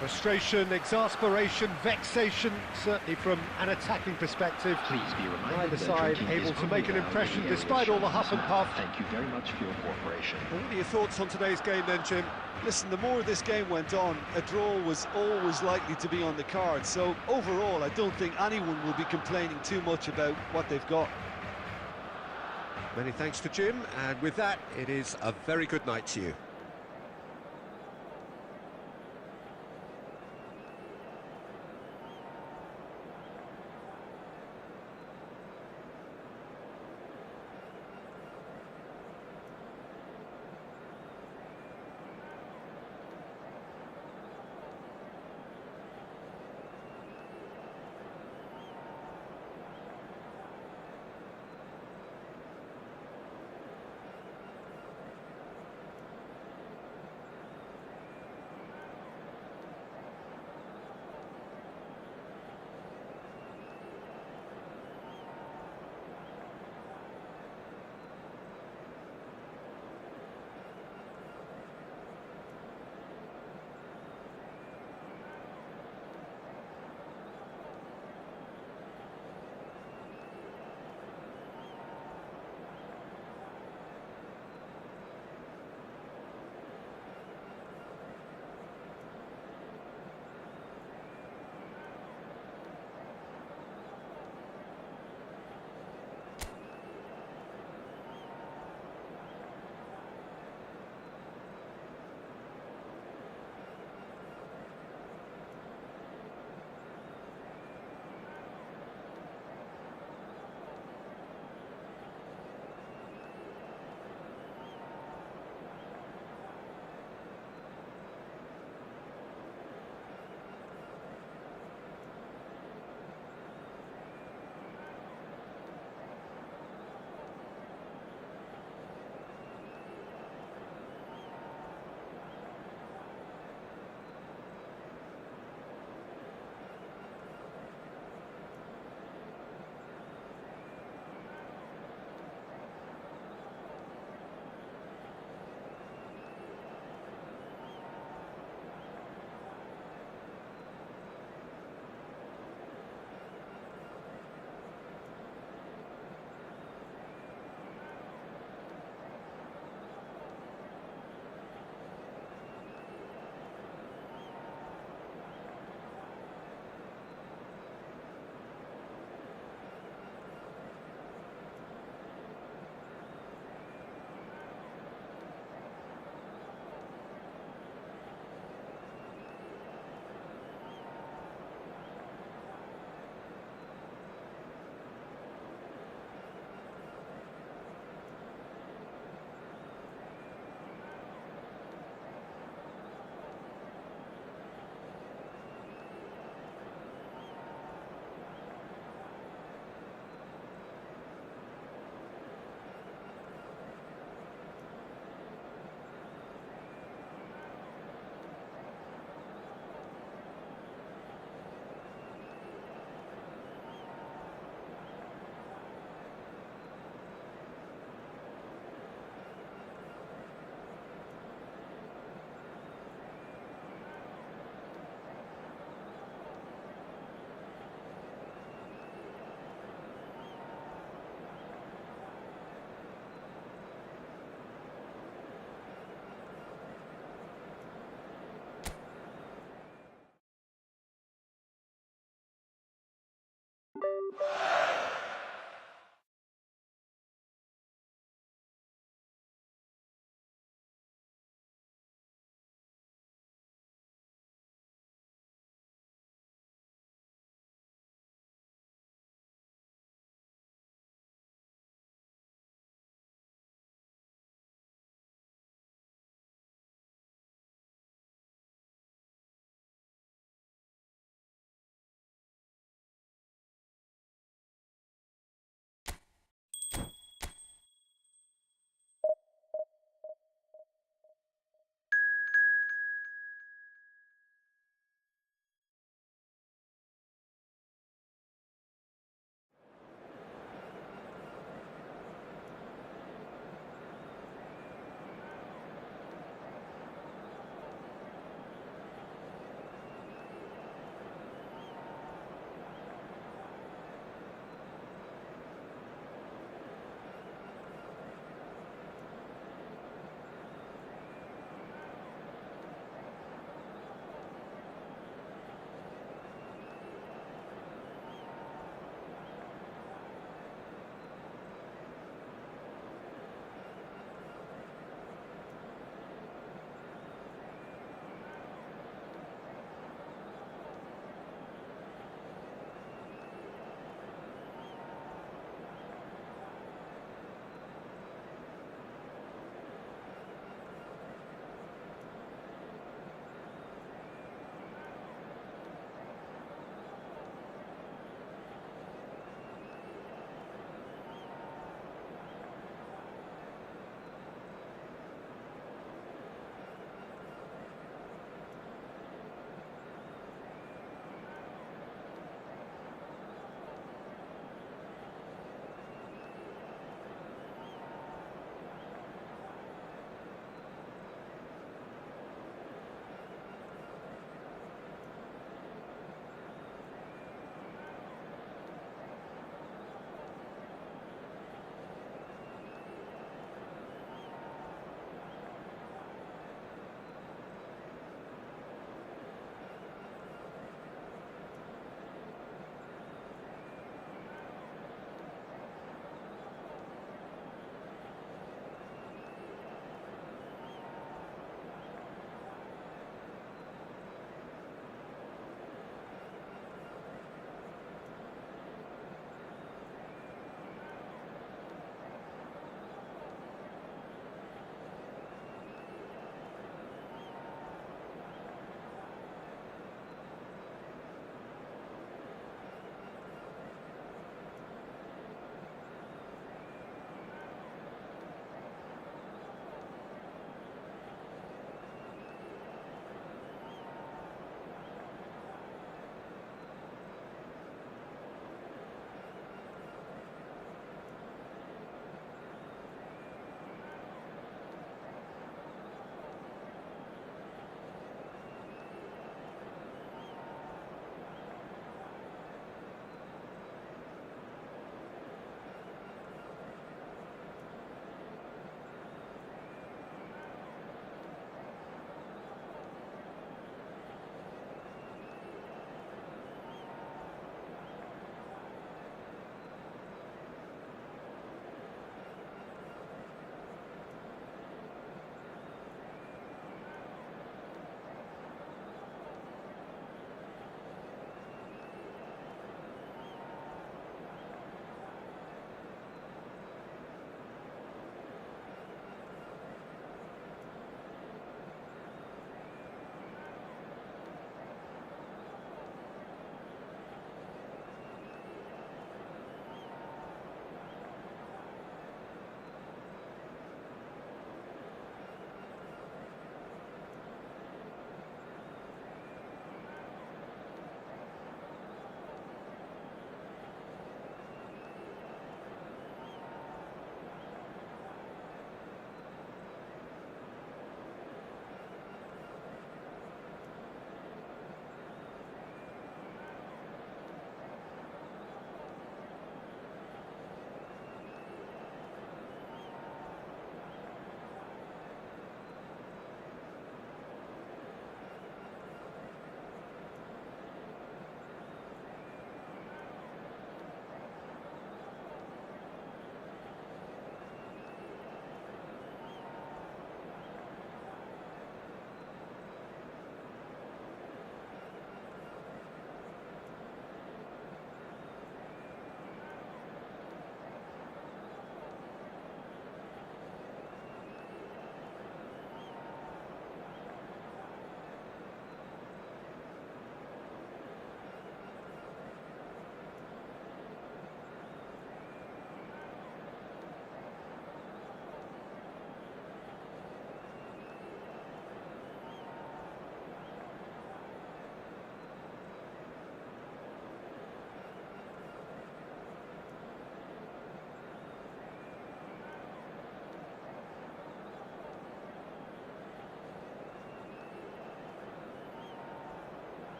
Frustration, exasperation, vexation, certainly from an attacking perspective. Please be reminded Neither that side drinking able is to make an only allowed impression in the despite all the area huff and of puff. Thank you very much for your cooperation. What are your thoughts on today's game then, Jim? Listen, the more this game went on, a draw was always likely to be on the card. So overall, I don't think anyone will be complaining too much about what they've got. Many thanks to Jim, and with that, it is a very good night to you.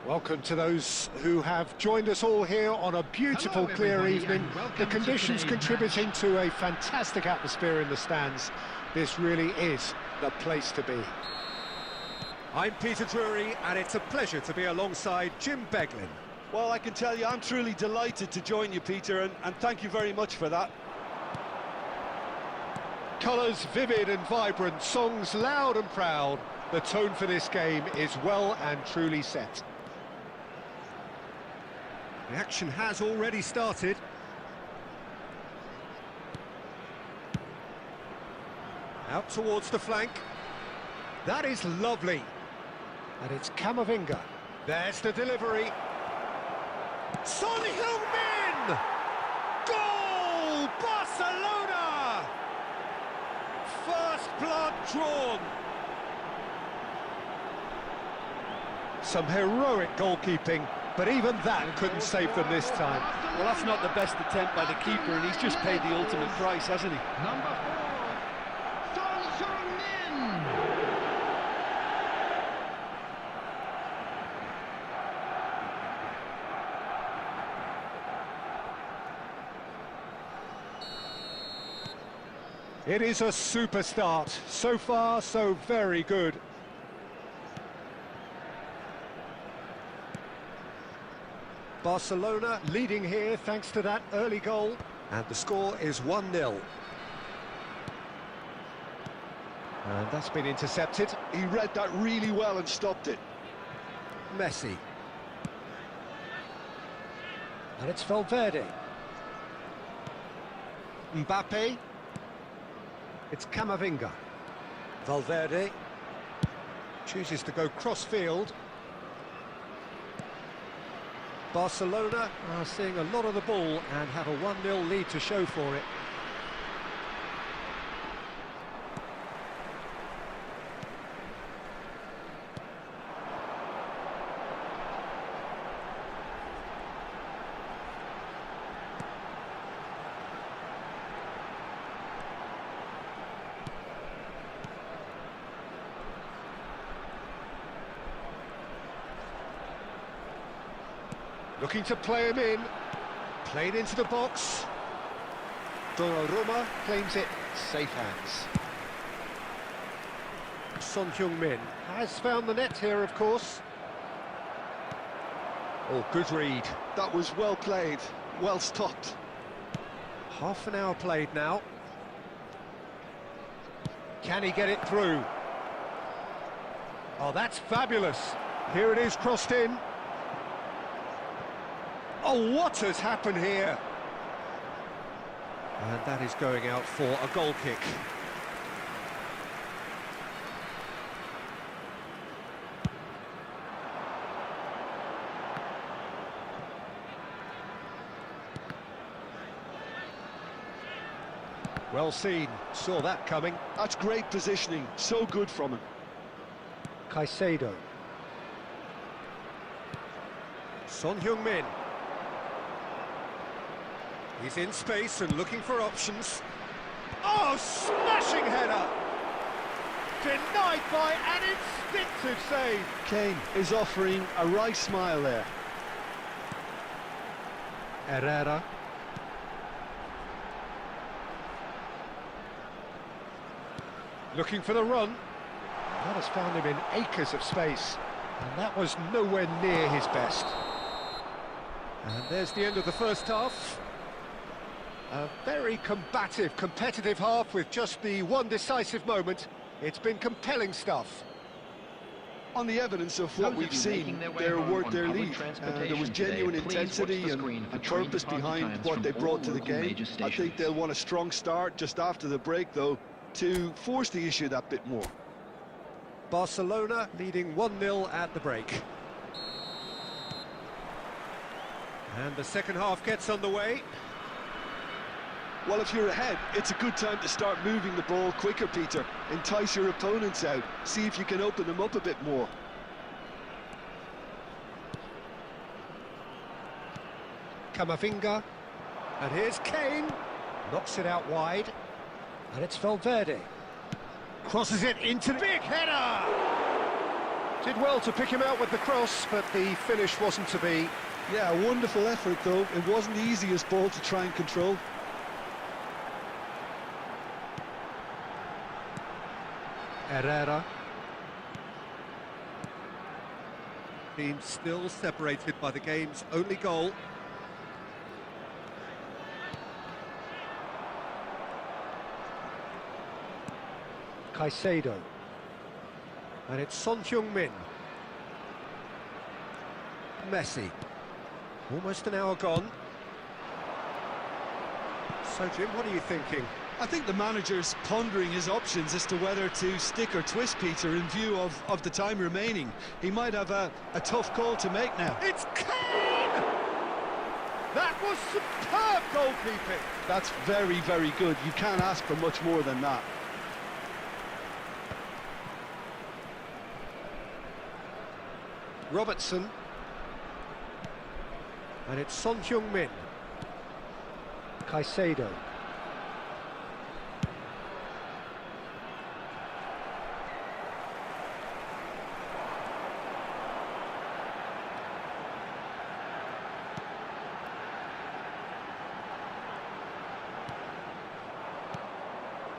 Welcome to those who have joined us all here on a beautiful, clear evening. The conditions contributing to a fantastic atmosphere in the stands. This really is the place to be. I'm Peter Drury, and it's a pleasure to be alongside Jim Beglin. Well, I can tell you, I'm truly delighted to join you, Peter, and thank you very much for that. Colours vivid and vibrant, songs loud and proud. The tone for this game is well and truly set. The action has already started. Out towards the flank. That is lovely. And it's Camavinga. There's the delivery. Son Heung-min! Goal! Barcelona! First blood drawn. Some heroic goalkeeping, but even that couldn't save them this time. Well, that's not the best attempt by the keeper, and he's just paid the ultimate price, hasn't he? Number 4, Son Heung-min. It is a super start. So far, so very good. Barcelona leading here thanks to that early goal. And the score is 1-0. And that's been intercepted. He read that really well and stopped it. Messi. And it's Valverde. Mbappe. It's Camavinga. Valverde chooses to go cross-field. Barcelona are seeing a lot of the ball and have a 1-0 lead to show for it. Looking to play him in. Played into the box. Donnarumma claims it. Safe hands. Son Heung-min has found the net here, of course. Oh, good read. That was well played, well stopped. Half an hour played now. Can he get it through? Oh, that's fabulous. Here it is, crossed in. Oh, what has happened here? And that is going out for a goal kick. Well seen, saw that coming. That's great positioning, so good from him. Caicedo. Son Heung-min. He's in space and looking for options. Oh, smashing header! Denied by an instinctive save. Kane is offering a wry smile there. Herrera. Looking for the run. That has found him in acres of space. And that was nowhere near his best. And there's the end of the first half. A very combative, competitive half with just the one decisive moment. It's been compelling stuff. On the evidence of what we've seen, they're worth their lead. There was genuine intensity and purpose behind what they brought to the game. I think they'll want a strong start just after the break, though, to force the issue that bit more. Barcelona leading 1-0 at the break. And the second half gets underway. Well, if you're ahead, it's a good time to start moving the ball quicker, Peter. Entice your opponents out. See if you can open them up a bit more. Camavinga. And here's Kane. Knocks it out wide. And it's Valverde. Crosses it into the big header! Did well to pick him out with the cross, but the finish wasn't to be. Yeah, a wonderful effort, though. It wasn't the easiest ball to try and control. Herrera. Team still separated by the game's only goal. Caicedo. And it's Son Heung-min. Messi. Almost an hour gone. So, Jim, what are you thinking? I think the manager's pondering his options as to whether to stick or twist, Peter, in view of the time remaining. He might have a tough call to make now. It's Kane! That was superb goalkeeping! That's very, very good. You can't ask for much more than that. Robertson. And it's Son Heung-min. Caicedo.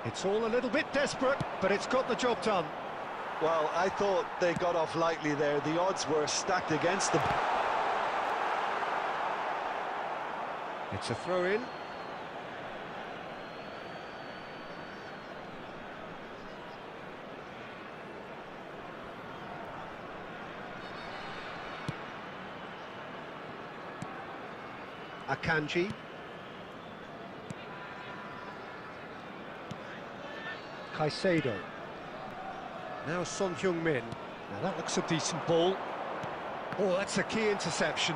It's all a little bit desperate, but it's got the job done. Well, I thought they got off lightly there. The odds were stacked against them. It's a throw-in. Akanji. Caicedo. Now Son Heung-min. Now that looks a decent ball. Oh, that's a key interception.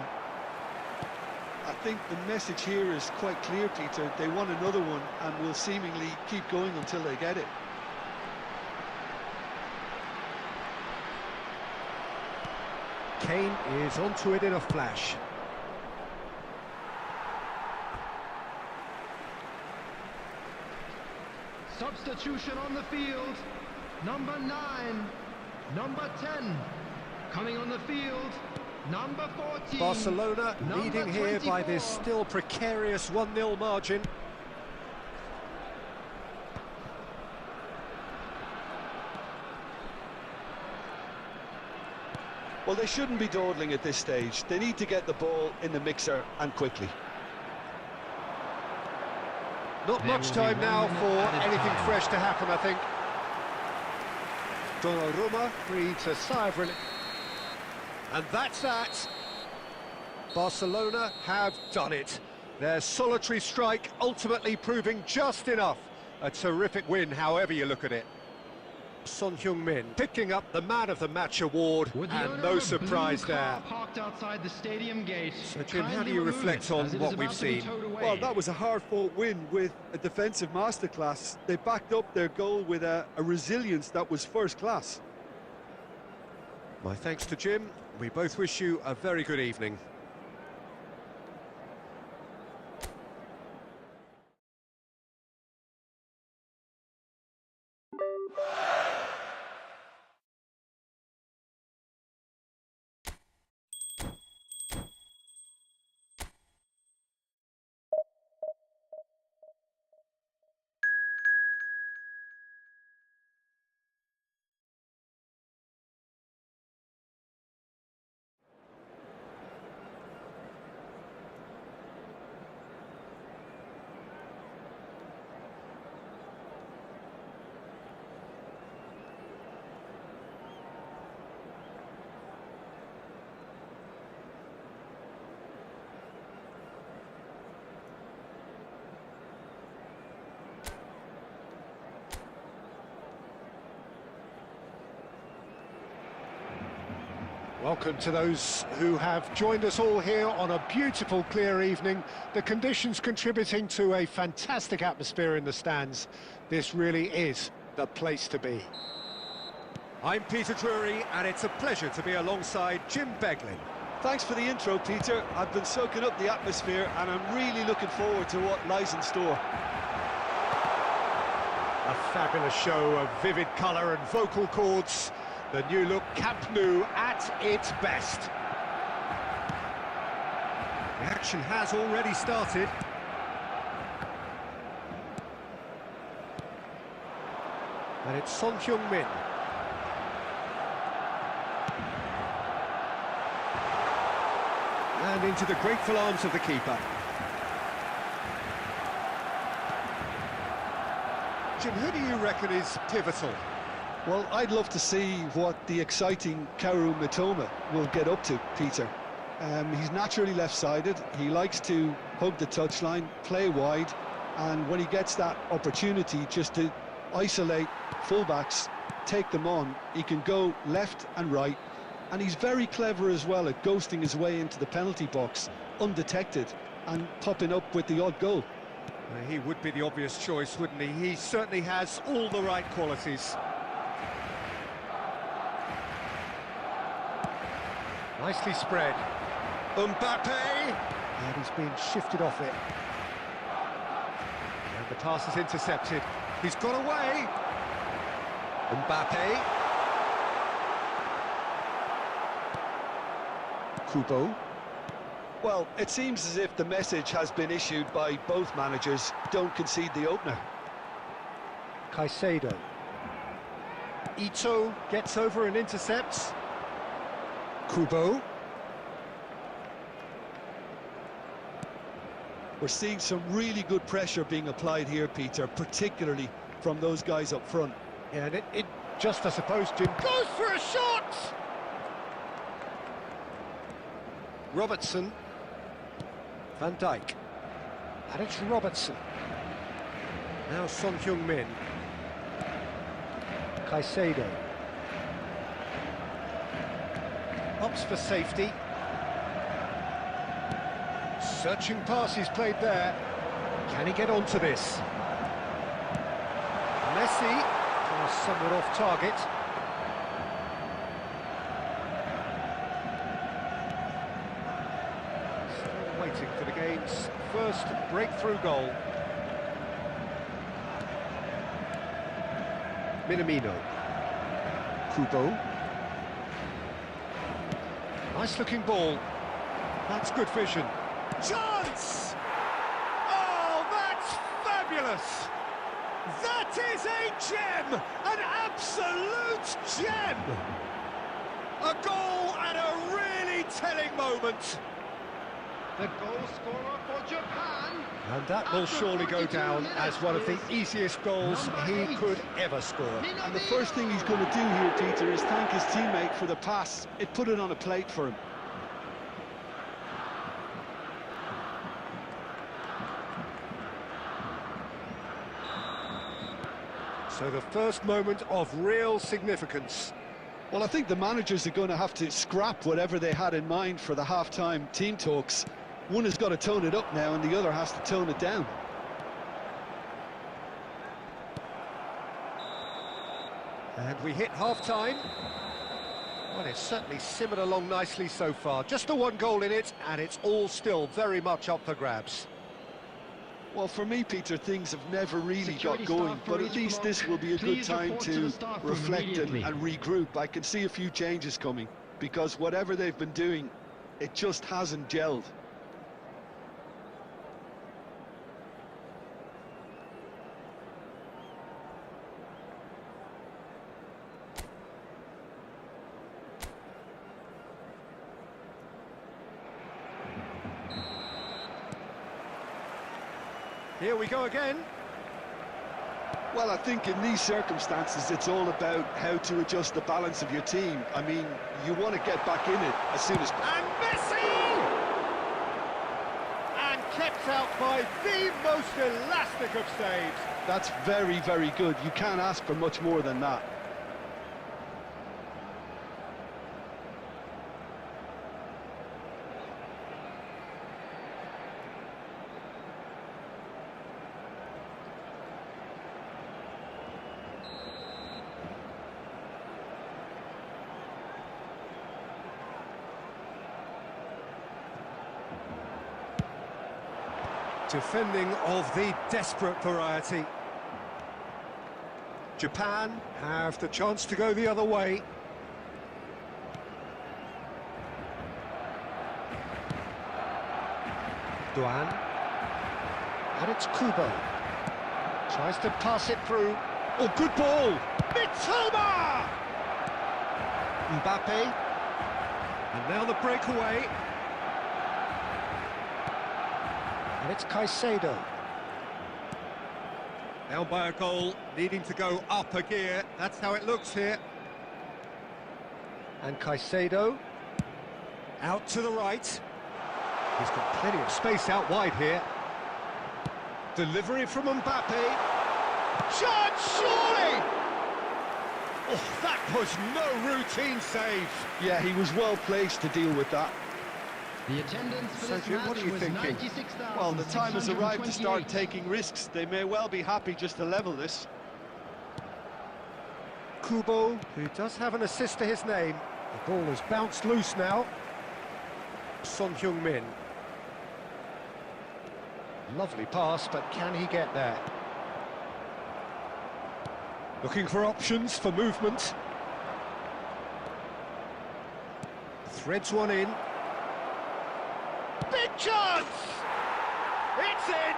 I think the message here is quite clear, Peter. They want another one and will seemingly keep going until they get it. Kane is onto it in a flash. Substitution on the field. Number 9, number 10. Coming on the field, number 14. Barcelona leading number here by 24. this still precarious 1-0 margin. Well, they shouldn't be dawdling at this stage. They need to get the ball in the mixer and quickly. Not much time now for anything fresh to happen, I think. Donnarumma breathes a sigh of relief. And that's that. Barcelona have done it. Their solitary strike ultimately proving just enough. A terrific win, however you look at it. Son Heung-min picking up the Man of the Match award, and no surprise there. Parked outside the stadium gate. So, Jim, how do you reflect on what we've seen? Well, that was a hard-fought win with a defensive masterclass. They backed up their goal with a resilience that was first class. My thanks to Jim. We both wish you a very good evening. Welcome to those who have joined us all here on a beautiful, clear evening. The conditions contributing to a fantastic atmosphere in the stands. This really is the place to be. I'm Peter Drury, and it's a pleasure to be alongside Jim Beglin. Thanks for the intro, Peter. I've been soaking up the atmosphere, and I'm really looking forward to what lies in store. A fabulous show of vivid colour and vocal cords. The new look Camp Nou at its best. The action has already started. And it's Son Heung-min. And into the grateful arms of the keeper. Jim, who do you reckon is pivotal? Well, I'd love to see what the exciting Kaoru Mitoma will get up to, Peter. He's naturally left-sided. He likes to hug the touchline, play wide, and when he gets that opportunity just to isolate fullbacks, take them on, he can go left and right, and he's very clever as well at ghosting his way into the penalty box, undetected, and popping up with the odd goal. He would be the obvious choice, wouldn't he? He certainly has all the right qualities. Nicely spread. Mbappe! And he's been shifted off it. And the pass is intercepted. He's got away. Mbappe. Kubo. Well, it seems as if the message has been issued by both managers: don't concede the opener. Caicedo. Ito gets over and intercepts. Kubo. We're seeing some really good pressure being applied here, Peter, particularly from those guys up front. Yeah, and it just, I suppose, Jim, goes for a shot! Robertson. Van Dijk. And it's Robertson. Now Son Heung-min. Caicedo. Opts for safety. Searching pass he's played there. Can he get onto this? Messi, somewhat off target. Still waiting for the game's first breakthrough goal. Minamino. Kubo. Nice looking ball. That's good vision. Chance! Oh, that's fabulous! That is a gem! An absolute gem! A goal at a really telling moment. The goal scorer for Japan. And that will surely go down as one of the easiest goals he could ever score. And the first thing he's going to do here, Peter, is thank his teammate for the pass. It put it on a plate for him. So the first moment of real significance. Well, I think the managers are going to have to scrap whatever they had in mind for the half-time team talks. One has got to tone it up now and the other has to tone it down. And we hit half-time. Well, it's certainly simmered along nicely so far. Just the one goal in it, and it's all still very much up for grabs. Well, for me, Peter, things have never really got going, but at least this will be a good time to reflect and regroup. I can see a few changes coming, because whatever they've been doing, it just hasn't gelled. Here we go again. Well, I think in these circumstances, it's all about how to adjust the balance of your team. I mean, you want to get back in it as soon as possible. And Messi! And kept out by the most elastic of saves. That's very, very good. You can't ask for much more than that. Defending of the desperate variety. Japan have the chance to go the other way. Duan. And it's Kubo. Tries to pass it through. Oh, good ball! Mitoma! Mbappe. And now the breakaway. And it's Caicedo. Down by a goal, needing to go up a gear. That's how it looks here. And Caicedo. Out to the right. He's got plenty of space out wide here. Delivery from Mbappe. Chance, surely! Oh, that was no routine save. Yeah, he was well placed to deal with that. The attendance for this Sergio, match what are you was thinking? 96,628. Well, the time has arrived to start taking risks. They may well be happy just to level this. Kubo, who does have an assist to his name. The ball has bounced loose now. Son Heung-min. Lovely pass, but can he get there? Looking for options for movement. Threads one in. Big chance! It's in!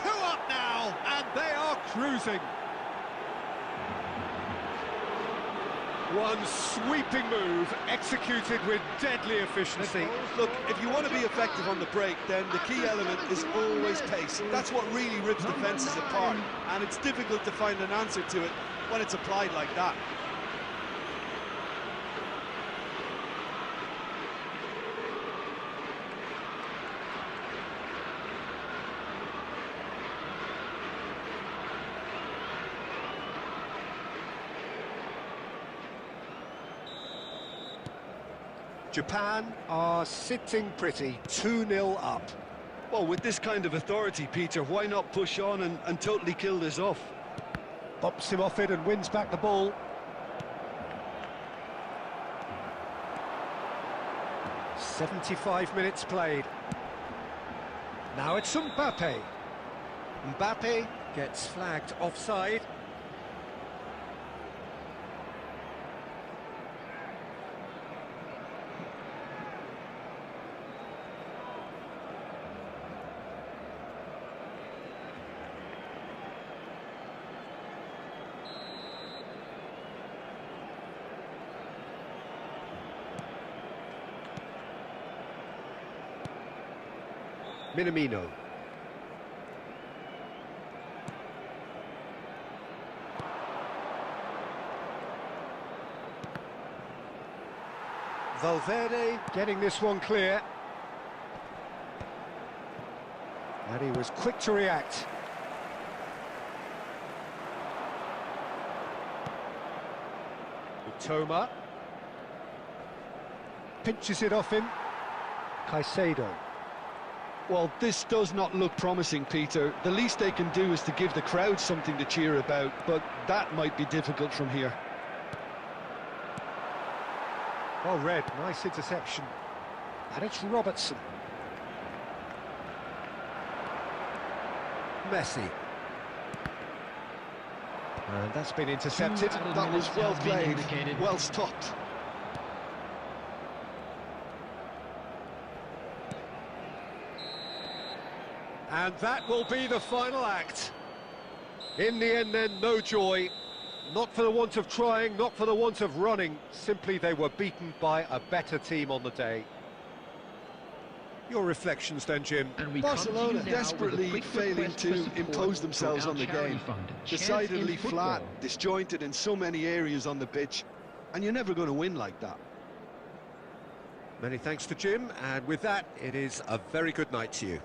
2 up now, and they are cruising. One sweeping move, executed with deadly efficiency. Look, if you want to be effective on the break, then the key element is always pace. That's what really rips defences apart, and it's difficult to find an answer to it when it's applied like that. Japan are sitting pretty, 2-0 up. Well, with this kind of authority, Peter, why not push on and totally kill this off? Bumps him off it and wins back the ball. "75 minutes played. Now it's Mbappe. Mbappe gets flagged offside. Minamino. Valverde getting this one clear. And he was quick to react. Mitoma. Pinches it off him. Caicedo. Well, this does not look promising, Peter. The least they can do is to give the crowd something to cheer about, but that might be difficult from here. Well read, nice interception. And it's Robertson. Messi. And that's been intercepted. That was well played, well stopped. And that will be the final act. In the end then, no joy. Not for the want of trying, not for the want of running. Simply they were beaten by a better team on the day. Your reflections then, Jim? Barcelona desperately failing to impose themselves on the game. Decidedly flat, disjointed in so many areas on the pitch. And you're never going to win like that. Many thanks to Jim, and with that, it is a very good night to you.